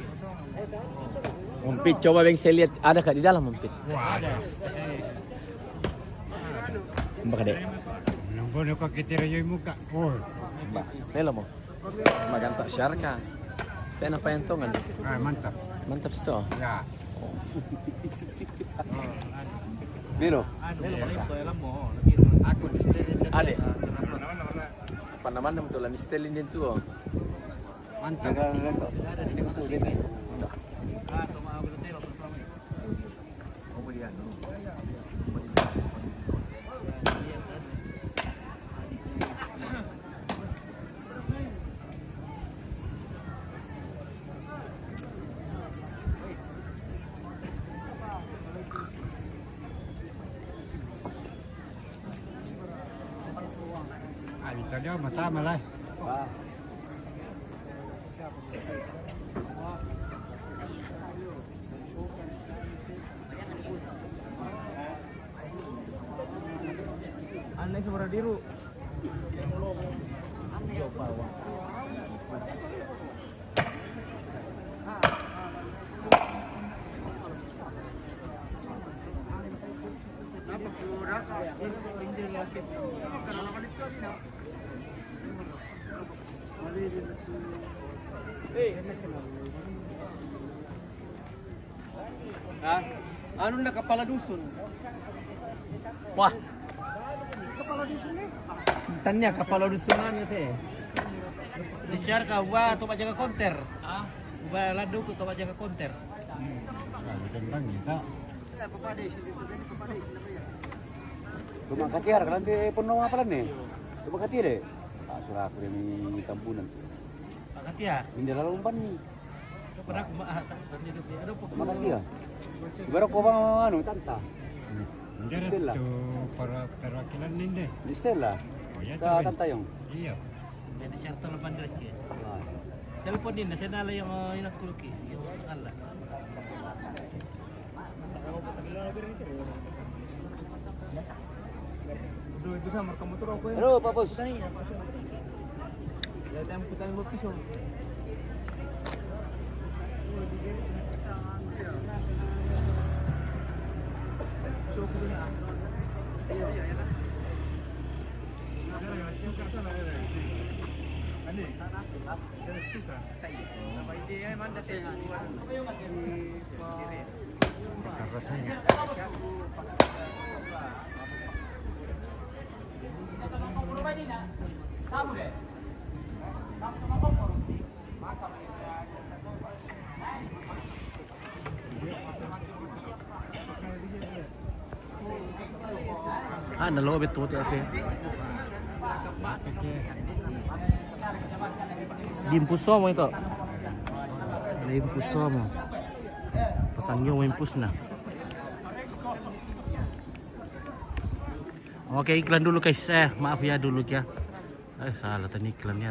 Mumpit, coba Bang saya lihat ada kak di dalam mumpit. ada. Mbak dek. Nampak kau kita raya muka. Oh, Mbak, telo mo. Maganta syarka. Ten apa yang tongan? mantap. Mantap sto. Ya. Ngiru. Aku di sini. Ade. Apa namanya betul lah mistelin din tuh. Mantap. Ito daw, matama lang. Aneh seberapa diru. Anu na kepala dusun. Wah. Kepala dusun ni? Tanya kepala dusunan ya teh. Di-share ka ba to jaga konter? Ba ladu ko to jaga konter. Magandang kita. Rumah katiar kan nanti penuh apa nih? Coba katiar deh. Pak Surah ini kampunan. Makati ya. Hindi lalu umpan nih. Pernah aku ada Makati ya. Ibarat ko bang ano tanta. Stella. para perwakilan ninde. Di Stella. Oh ya Sa tanta yung. Iya. Jadi share telepon lagi. Telepon din saya nala yung inakuluki, yung ala. Itu sama kamu tuh aku ya. Halo Pak Bos. Ya time kita mau pisau. Nalawa betul tu apa? Dimpuso mo ito. Dimpuso mo. Pasangyo mo impus na. Oke, iklan dulu guys. Maaf ya dulu ya. Salah tadi iklan ya.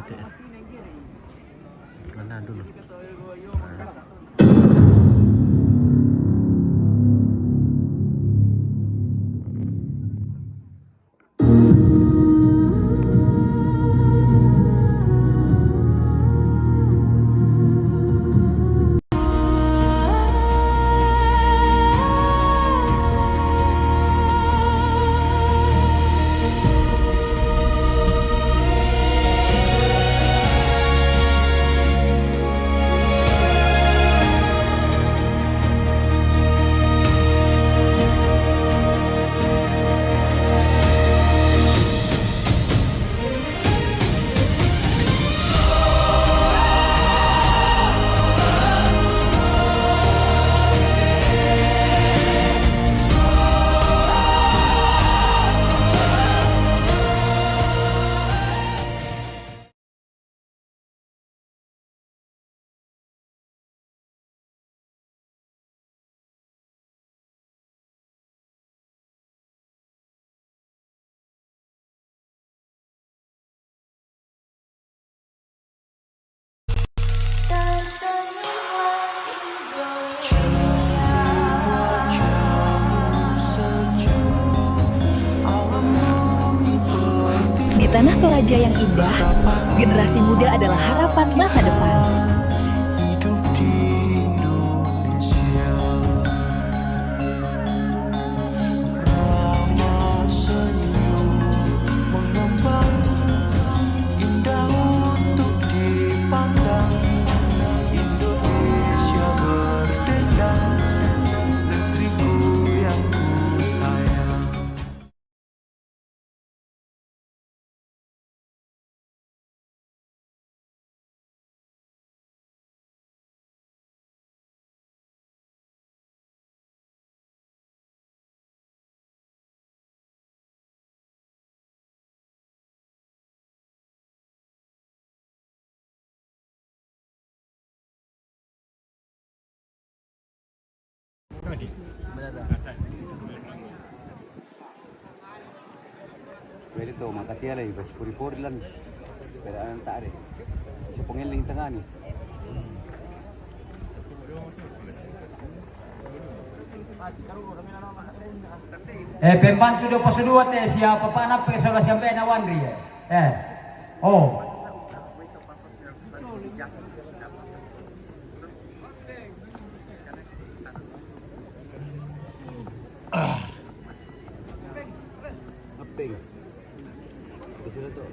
Mana dulu? Di tanah Toraja yang indah, generasi muda adalah harapan masa depan. Hidup di Indonesia, ramah senyum mengembang, indah untuk dipandang. Indonesia berdendang, negeriku yang ku sayang. Pwede to, makatiya lang, bas puri-puri lang. Pero anong taari? Sa pangiling tanga ni. Pembantu 22 teh siapa panap ke sola sampai na wandri. Oh. Apeng. Di sini to.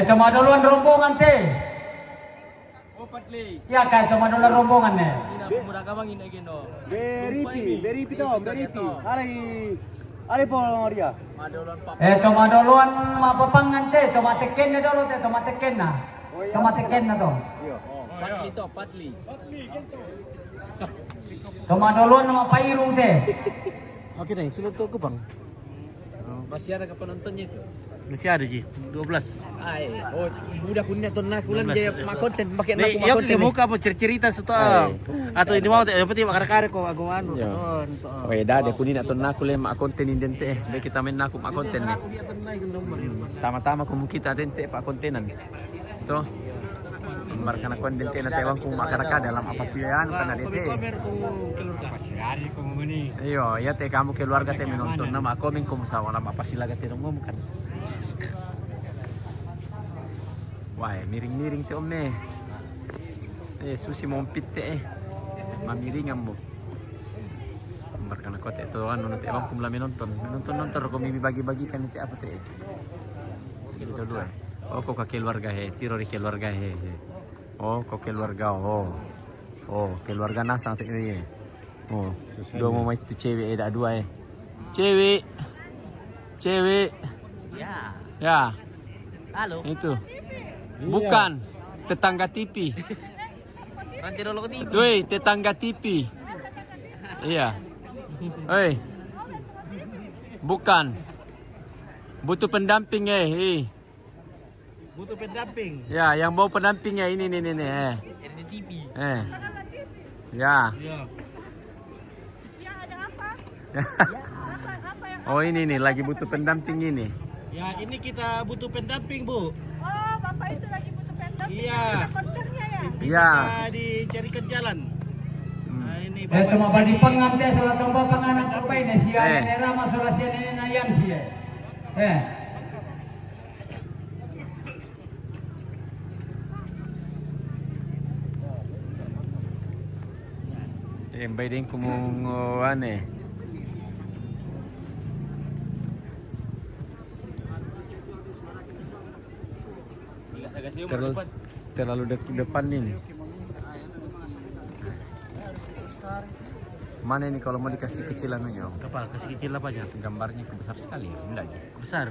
Cuma duluan rombongan teh. Oh, Patli. Ya kan cuma duluan rombongan nih. Pemuda kamang ini gino. Beripi to, beripi. Alay po Maria. Cuma duluan mapapangan teh, cuma teken na dulu teh, cuma teken na. Cuma teken na to. Patli to, Patli. Cuma duluan mapairu teh. Oke nih, sudah tuh ke bang. Masih ada penontonnya itu. Masih ada Ji, 12. Ay, oh, budak kuning ton nak ulan jaya mak konten pakai nak Nih, mak yuk konten. muka apa cerita setelah atau ini mau yang penting makar-kare kok aku anu. Oh, ya dah kuning nak ton nak ulan mak konten indente. Baik kita main nak mak konten nih. Tama-tama kung kita dente pak kontenan. To. Markana konten na tewang kung makaraka dalam apa sih anu kana dete. Iyo, ya teh kamu keluarga teh menonton nama aku min kung sa wala mapasilaga teh ngomong kan. Wah, miring-miring teh om nih. Susi mompit teh. Mamiringan mo. Markana ko teh to anu teh bang kumla menonton ko mimi bagi-bagikan teh apa teh. Itu dua. Oh, kok keluarga he, tiro di keluarga he. Oh, kok keluarga keluarga nasang teh ini. Oh, dua mau itu cewek ada dua Cewek. Ya. Halo. Itu. Bukan tetangga TV. Nanti dulu ke TV. Doi, tetangga TV. Iya. Hei. Bukan. Butuh pendamping Butuh pendamping. Ya, yang bawa pendampingnya ini nih. Ini TV. Ya. Oh ini nih lagi butuh pendamping ini. Ya ini kita butuh pendamping Bu. Oh, Bapak itu lagi butuh pendamping. Iya. Ada konternya ya? Iya. Kita dicarikan jalan. Nah ini Cuma badi pengantin salah tempat penganak terbaik nih si Eh. Nera masalah si Nayan sih ya. Yang baik din kumunguan eh. Terlalu depan ini. Mana ini kalau mau dikasih kecilan aja? Apa? Kasih kecil apa aja? Gambarnya besar sekali, enggak aja. Besar.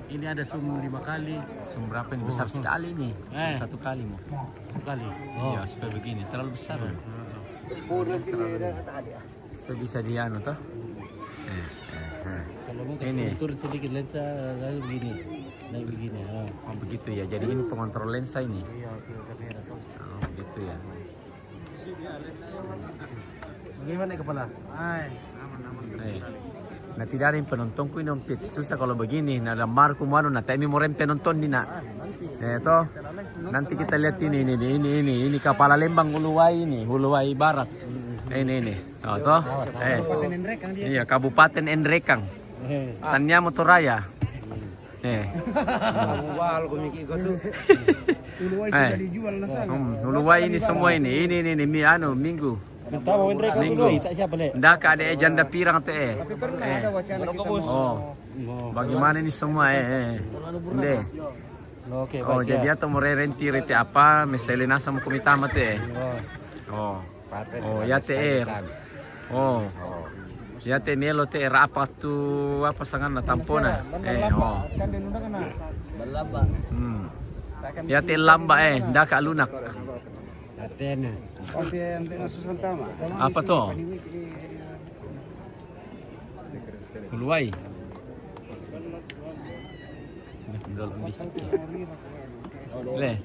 Ini ada sum 5 kali. Sum berapa ini? Besar sekali nih. Sum 1 kali mau. 1 kali. Iya, supaya begini. Terlalu besar. Supaya bisa dianu toh. Kalau mau Ini. turun sedikit lensa lalu begini. Naik begini. Oh begitu ya. Jadi ini pengontrol lensa ini. Iya, kamera tuh. Oh begitu ya. Bagaimana kepala? Hai, aman. Nah tidak ada yang penontonku ini ompit. Susah kalau begini. Nah ada Marco Mano. Nah tapi mau penonton di nak. Toh. Nanti kita lihat ini kepala Lembang Huluwai Barat. Ini. Oh toh. Iya Kabupaten Endrekang. Tanya Motoraya. Huluwai ini semua ini Minggu. Ndak ada janda pirang teh. Oh. Bagaimana ini semua Nde. Oh, jadi atau mau renti apa? Misalnya sama komitama teh. Oh. Oh, ya teh. Oh. Ya teh melo teh rapat tu apa sangan na tampona. Oh. Ya teh lamba ndak ka lunak. Apa tuh? Huluwai. Dalam bisik. Le.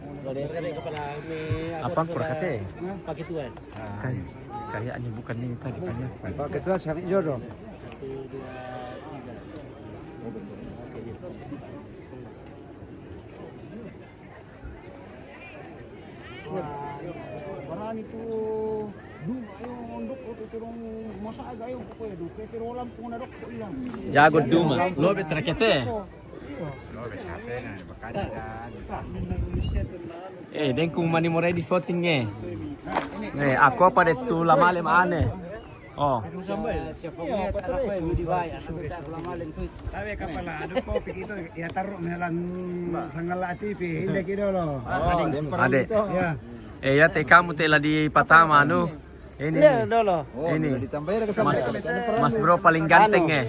Apa kurang kate? Pakai tuan. Kayaknya bukan ini tadi kayaknya. Pakai tuan cari jodoh. Paraan itu ayo ondok turun masa agak ayo pokoknya duke pero walang puna dok sa ilang. Jago duma. Lobe trakete. Den kung mani mo ready shooting aku apa deh tu lama lem ane. Oh. Sabi ka pala, ano po, pikito, iataro melang sangala TV, hindi kidolo. Ade. Ya te kamu te di Patama Ini. Ini. Mas bro paling ganteng ini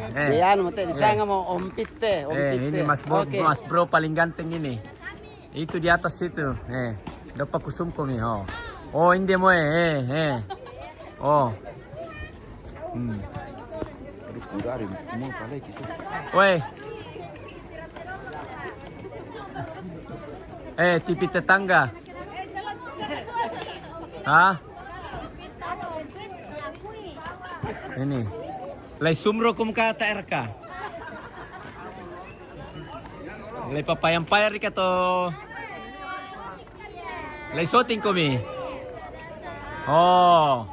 mas bro paling ganteng ini. Itu di atas itu. Dapat kusumkom nih. Oh ini mo Oh. Woi. Tipi tetangga. Hah? Ini. Lay sumro kum ka TRK. Lay papayang-payar ka to. Lay shooting kami. Oh.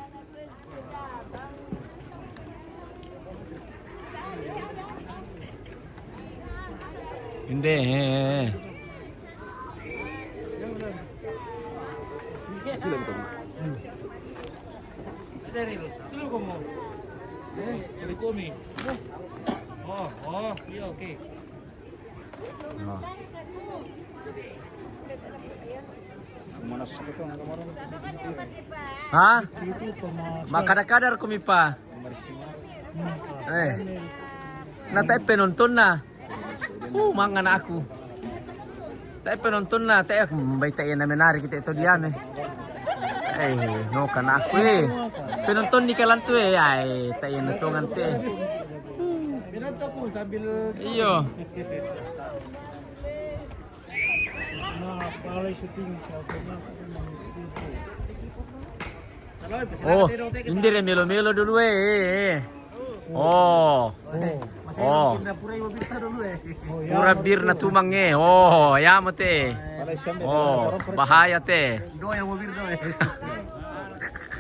Hindi. Sino como? Ele come. Iya oke. Hah? Makadar-kadar kumi pa. Natay penonton na. Mga na ako. Tay penonton na, tay may tayo na menari kita ito diyan no kana ako penonton di kalan to ay tayo na to ngante. Pinanto po sambil iyo. Oh, hindi rin melo-melo dulu Oh. Oh. Pura bir na tumang Oh, ya mo te. Oh, bahaya te.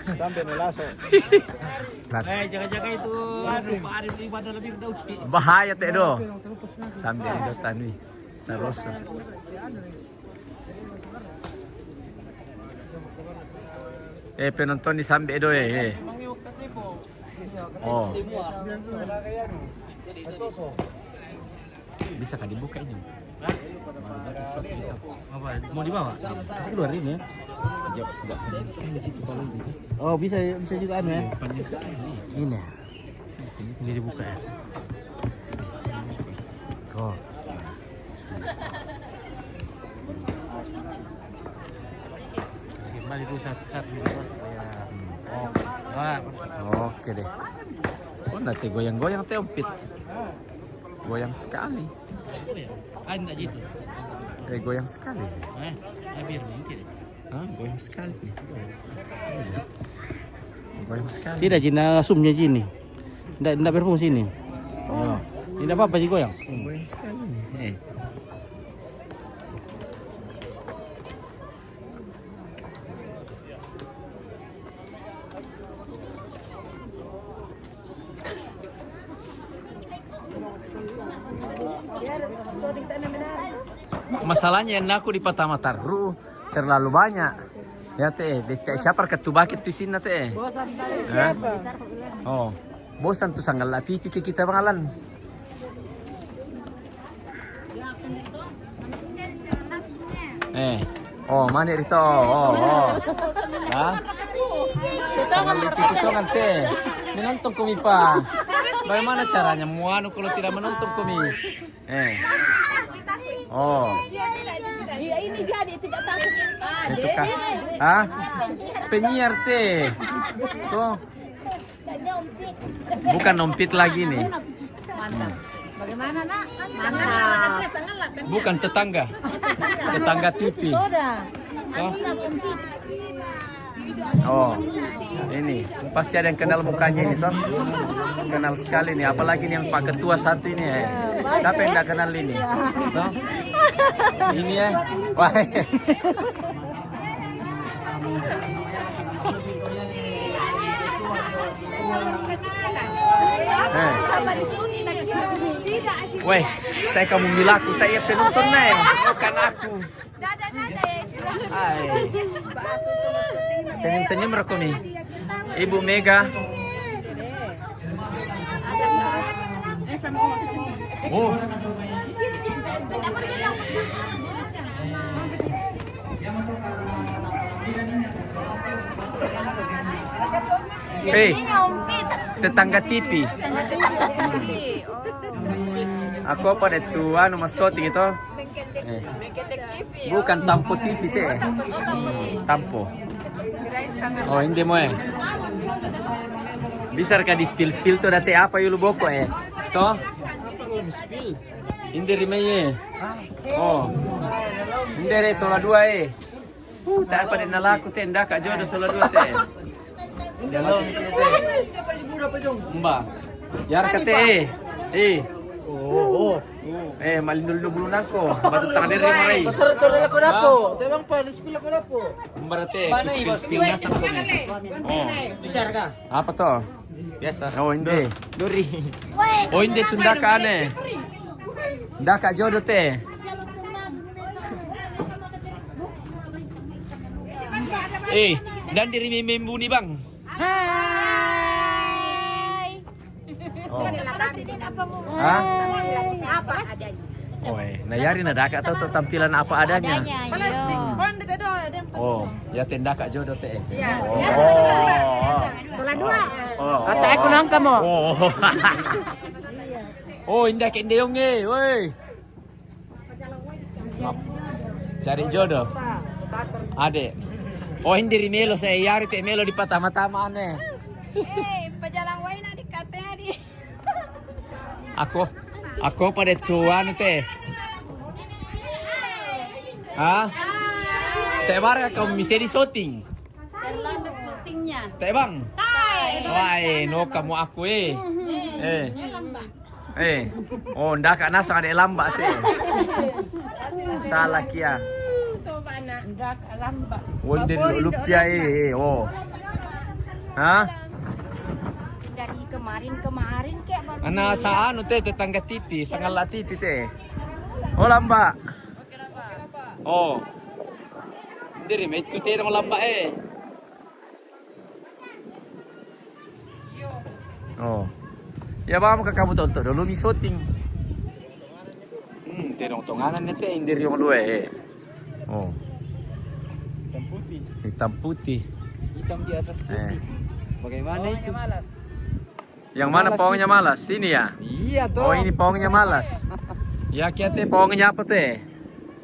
Sampai nelaso. Jaga-jaga itu Pak Arif ibadah lebih daw. Bahaya te do. Sambil do tanwi. Terus. Penonton di sambil do Oh. Bisa kan dibuka ini? Apa? Mau dibawa? Keluar ini ya. Oh, bisa juga anu ya. Panjang sekali. Ini. Ini dibuka ya. Oh. Kembali dulu satu supaya. Oke deh. Oh, nanti goyang-goyang teompit. Goyang sekali. Enggak gitu. Goyang sekali. Biar mungkin. Goyang sekali nih. Goyang sekali. Tidak jina sumnya jini. Tidak berfungsi ini. Oh. Tidak apa-apa sih goyang. Goyang sekali nih. Masalahnya aku di Patama Taru terlalu banyak. Ya teh, siapa ketubakit di sini teh? Bosan dari siapa? Oh, bosan tuh sangat latih kita bangalan. Mana itu? Sangat latih kutongan teh. Menonton kami pa. Bagaimana caranya? Muanu kalau tidak menonton kami. Oh. Iya ini jadi tidak takut. Itu kah? Penyiar teh. Tuh. Bukan nompit lagi nih. Mantap. Bagaimana nak? Mantap. Bukan tetangga. Tetangga TV. Oh, ini pasti ada yang kenal mukanya ini toh. Kenal sekali nih, apalagi nih yang Pak Ketua satu ini ya. Siapa yang nggak kenal ini? Toh? Ini ya. Wah. Weh, saya kamu bilaku, tak iya penonton nih, bukan aku. Senyum-senyum reko nih. Ibu Mega. Oh. Tetangga TV. Aku pada tua nomor shooting itu. Bukan Tampo TV teh. Tampo. Oh, ini mo Bisa ka di spill to dati apa yulu boko To? Hindi rimeye. Oh. Hindi re sola dua Tak pada nalaku teh ndak ka jodoh sola dua teh. Dalam Mbak. Yar kate malindul bulu nako. Batu tangan dari marai. Betul aku dapo. Tebang pa spill ako dapo. Berarti spill na sa Bisa ka? Apa to? Biasa. Oh, hindi. Duri. Oh, hindi tunda ka ane. Daka jodoh teh. Dan diri membu nih bang. Hai. Oh. Hah? Apa adanya? Nayari na daka atau tampilan apa adanya. Plastik. Oh, ya tenda kak jodoh teh. Sola dua. Kata aku nang kamu. Oh, indah ke indeong woi. Cari jodoh. Adek. Oh, hindi Melo saya yari teh Melo di patama-tama ane. Pajalang way na di kate di. Ako pada tuan teh. Teh barang kau bisa di shooting. Terlambat syutingnya. Teh bang. Wah, no kamu aku Oh, ndak ka nasa ada lamba teh. Salah kia. Ndak lamba. Wonder lupia oh. Hah? Dari kemarin kayak baru. Ana sa ano teh tetangga Titi, sangala Titi teh. Oh lamba. Oh. Diri may tute ng lamba Oh. Ya ba mo kakabuto to dulu mi shooting. Terong tonganan nete indir yung luwe Oh. Hitam putih. Hitam di atas putih. Bagaimana itu? Yang mana pohonnya malas? Sini ya? Iya toh. Oh ini pohonnya malas. Ya kiate pohonnya apa teh?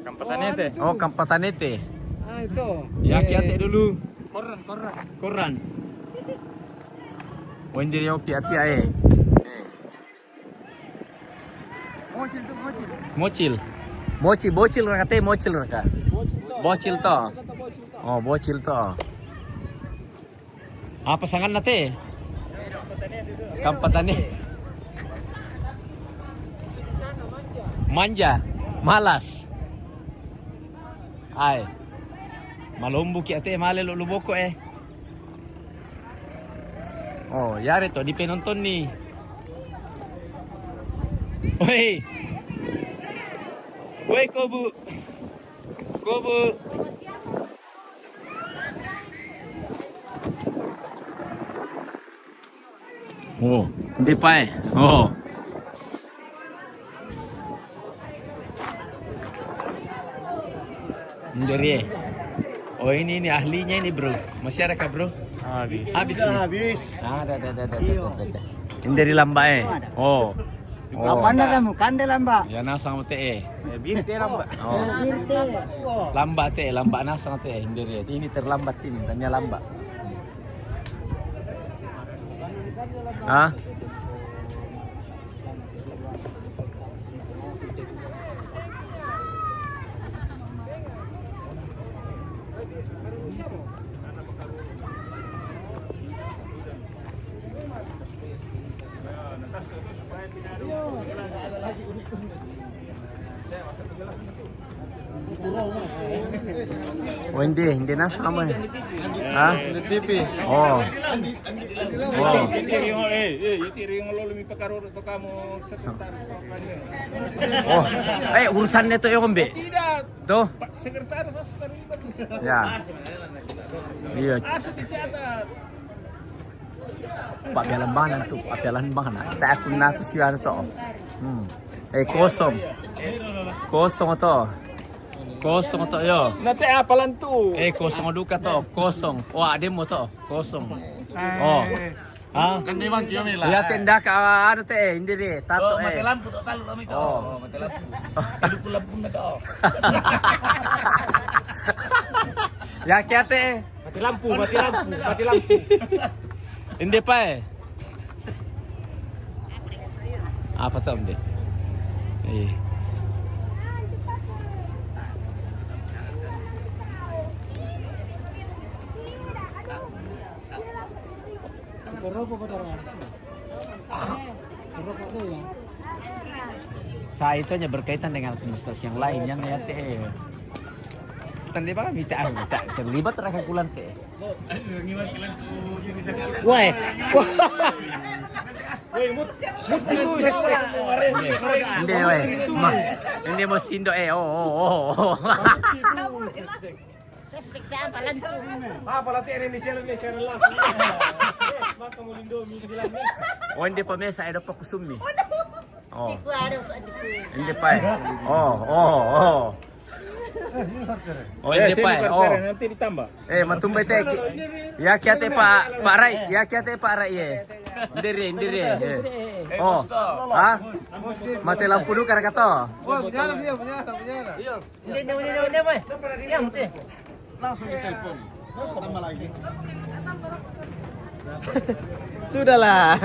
Kampatanete. Oh kampatanete. Ah itu. Ya kiate dulu. Koran. Oh ini dia pia-pia Mocil. Bocil raka mocil raka. Bocil to. Oh bocil to. Apa pasangan na teh? Kampatane. Manja, malas. Ay. Malumbu ki ate male luboko Oh, yari to di penonton nih. Woi Kobu. Oh, hindi pa Oh. Hindi Oh ini ahlinya ini bro. Masih ada kah bro? Habis. Ada. Ini dari lamba Oh. Apa kamu? Kande lamba. Ya nasang teh birte lamba. Oh. Birte. Lamba nasang teh. Ini terlambat ini, tanya lamba. Hah? Oh hindi nasa naman. Ha? TV. Oh. Itiri yung lolo mi pakaruro to kamo sekretaris Oh. Urusan nito yung kumbi. Tidak. Tuh. Sekretaris terlibat. Ya. Iya. Asal dicatat. Pak Galambanan tuh, Pak Galambanan. Kita akun na siya to. Kosong. Kosong to. Kosong to yo. Nate apalan tu. Kosong duka to. Kosong. Oh, ade mo to. Kosong. Oh. Ah, kan memang kyo nila. Ya tenda ka ano te, hindi ri. Tato mati lampu to talo kami to. Oh, mati lampu. Hidup lampu na to. Ya kiate. Mati lampu. Hindi pa Apa to hindi? Sa ito niya berkaitan dengan aktivitas yang lain yang ya teh. Tanda ba kami terlibat rakakulan teh. Woi. Hindi mo sindo oh. Oh hindi pa mesa ada pa kusumi. Oh. Hindi pa Oh hindi pa nanti ditambah. Matumbay teh. Ya kiate Pak Rai, Ndiri. Oh. Ah? Mati lampu dulu karena kata. Oh, menyala. Hindi, boy. Iya, mati. Langsung ditelepon. Tambah lagi. Sudahlah.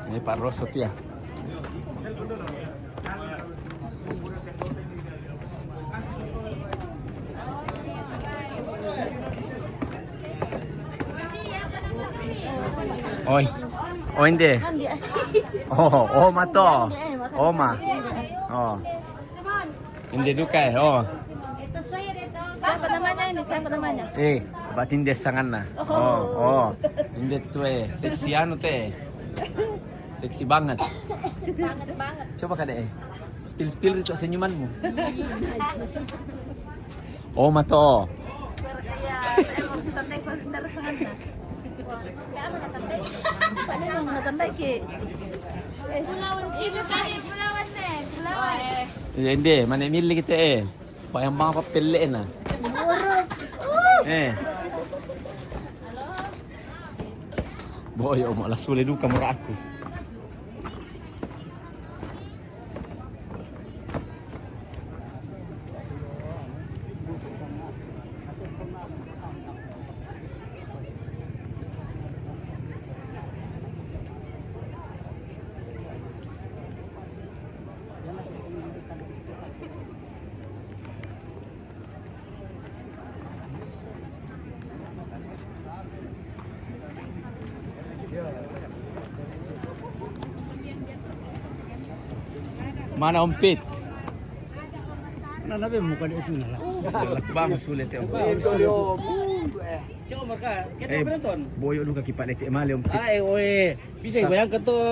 Ini Pak Rosot ya. Oh, hindi. Andi. Oh, Oma to. Oma. Oh. Hindi duka eh. Oh. Siapa namanya ini? Siapa namanya? Ba't hindi sangan na? Oh. Hindi to eh. Sexy ano to eh. Sexy banget. Banget. Coba ka deh. Spill rito senyuman mo. Oma to. Hindi, manimili kita eh. Payang mga papiliin ah. Boy, malas sulit duka mura aku. Mana Ompit? Mana nabe muka dia itu lah. Bang sulit ya. Itu Leo. Coba mereka kita penonton. Boyo lu kaki Pak Letik Mali Ompit. Bisa bayangkan tuh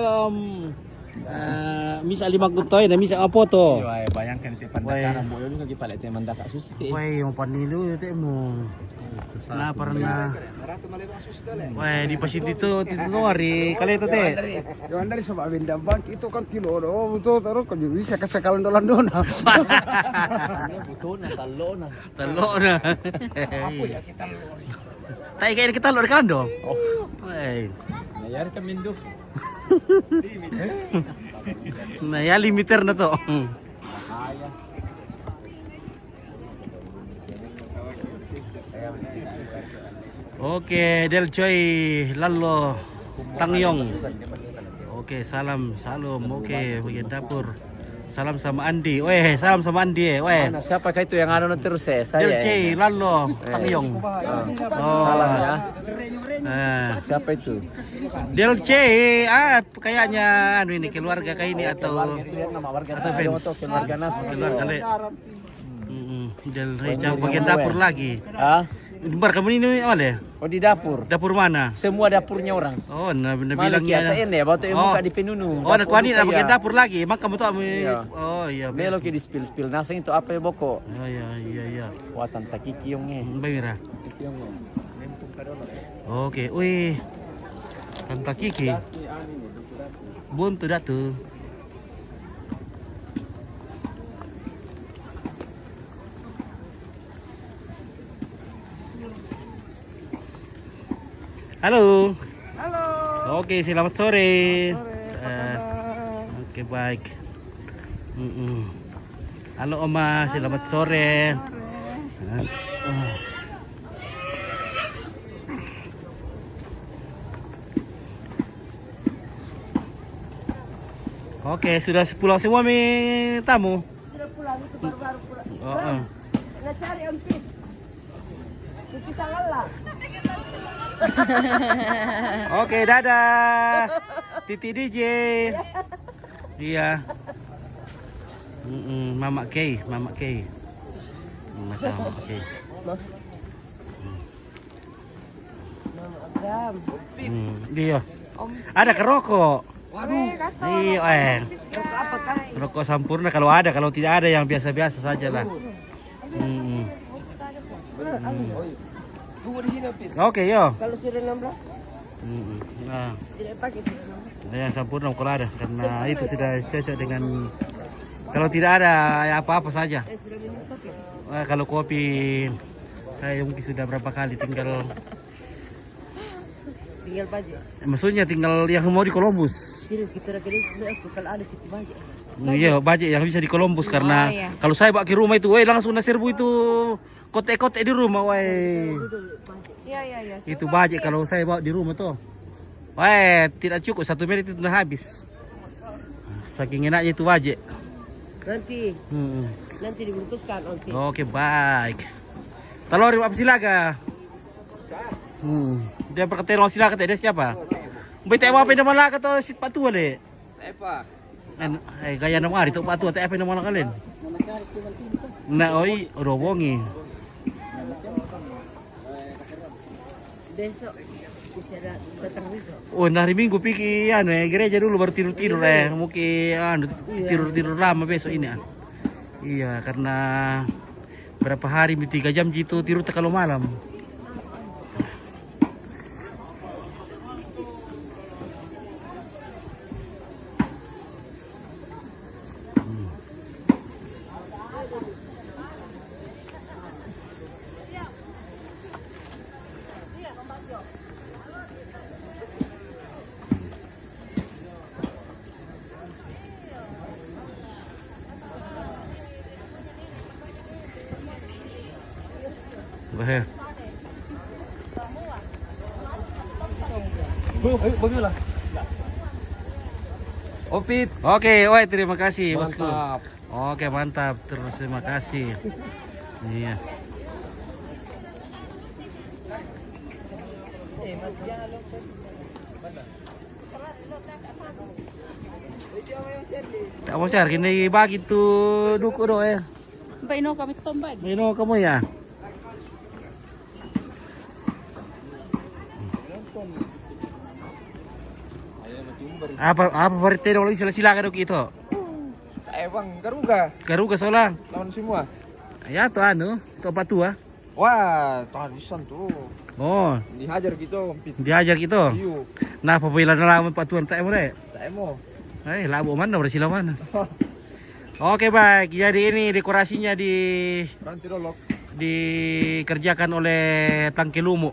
misa 5 kutoy na misa apa to? Bayangkan itu pandakaran boyo lu kaki Pak Letik mandaka susi. Woi, yung panilu itu mo. Na pernah. Wah, di pas itu hari kali itu teh. Yang dari sama Winda Bank itu kan kilo itu terus kan bisa kesekalan dolan-dolan. Betul na talona. Apa ya kita lori. Tay kayak kita lori kan dong. Oh. Woi. Nayar kami nduk. Nah, ya limiter na to. Oke, Del Choi Lalo Tangyong. Oke, salam. Oke, bagian dapur. Salam sama Andi. Salam sama Andi. Mana siapa itu yang ada terus saya? Del Choi Lalo Tangyong. Salam ya. Siapa itu? Del Choi, kayaknya ini keluarga kayak ini atau fans. Keluarga Le. Del Choi bagian dapur lagi. Bar kamu ini awal ya? Oh di dapur. Dapur mana? Semua dapurnya orang. Oh, bilangnya. Ya, waktu muka di penunu. Oh, aku ini bagian dapur lagi. Emang kamu tuh Oh iya. Melo ki di spill nasing itu apa ya boko? Oh iya. Watan takiki yongnya. Bayira. Itu yang Oke, wih. Tanta Kiki. Buntu datu. Halo. Oke, selamat sore. Oke, baik. Halo Oma, selamat sore. Oke, sudah pulang semua tamu? Sudah pulang, itu baru-baru pulang. Nah, cari Ompit. Cuci tangan lah. Oke, dadah. Titi DJ. Iya. Mama Kay. Mama Kay. Iya. Ada kerokok. Iya, rokok sempurna kalau ada, kalau tidak ada yang biasa-biasa saja lah. Oke, yo. Kalau sudah 16, Nah, tidak pakai. yang sempurna kalau ada, karena itu sudah cocok dengan. Kalau tidak ada ya apa-apa saja. Kalau kopi, saya mungkin sudah berapa kali tinggal Baje. Maksudnya tinggal yang mau di Columbus. Kita kalau ada kita Baje. Iya, Baje yang bisa di Columbus karena kalau saya bawa ke rumah itu, langsung serbu itu kote-kote di rumah, Iya. Itu Baje kalau saya bawa di rumah tuh. Tidak cukup 1 menit itu sudah habis. Saking enaknya itu Baje. Nanti dibungkuskan. Oke, baik. Telur apa silaga? Dia perketelan silaga tadi siapa? Baik tak apa nama lah kata si Patu le. Apa? Gaya nama hari tu Patu tak apa nama lah kalian. Nah, oi, robongi. Besok datang besok. Oh, hari Minggu pergi gereja dulu baru tidur-tidur mungkin tidur-tidur lama besok ini. Iya, karena berapa hari 3 jam gitu tidur kalau malam. Bahaya. Bagilah. Opit. Oke, oi terima kasih bosku. Mantap. Oke, mantap. Terus terima kasih. Iya. Tak mau share kini bagi tuh duku do ya. Baino kami tombay. Mino kamu ya. Apa berita dong silakan dong itu. Bang, Garuga solang. lawan semua. Ya tuh tuh apa tuh? Wah, tadisan tuh. Oh, Dihajar gitu. diajar gitu. Iyo. Nah, apabila nalaman patuan tak mau deh. Tak emo. Labu mana bersila mana? Oke baik, jadi ini dekorasinya Ranti dolok. dikerjakan oleh Tangki Lumu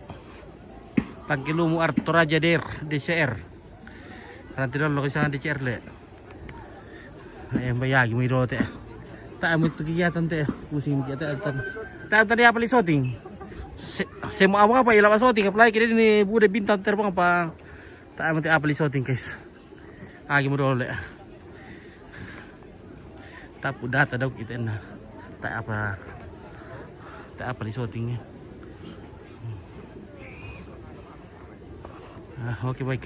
Art Toraja Der DCR. Nanti dulu kisah DCR le. Ayam bayagi mo iro te. Tak mo itu kegiatan te. Musim kegiatan. Tak tadi apa li shooting? Semua apa ilawan shooting apply kira ini bude bintang terbang apa? Tak mo te apa li shooting guys. Agi mo dulu le. Tak data daw kita na. Tak apa li shootingnya. Oke baik.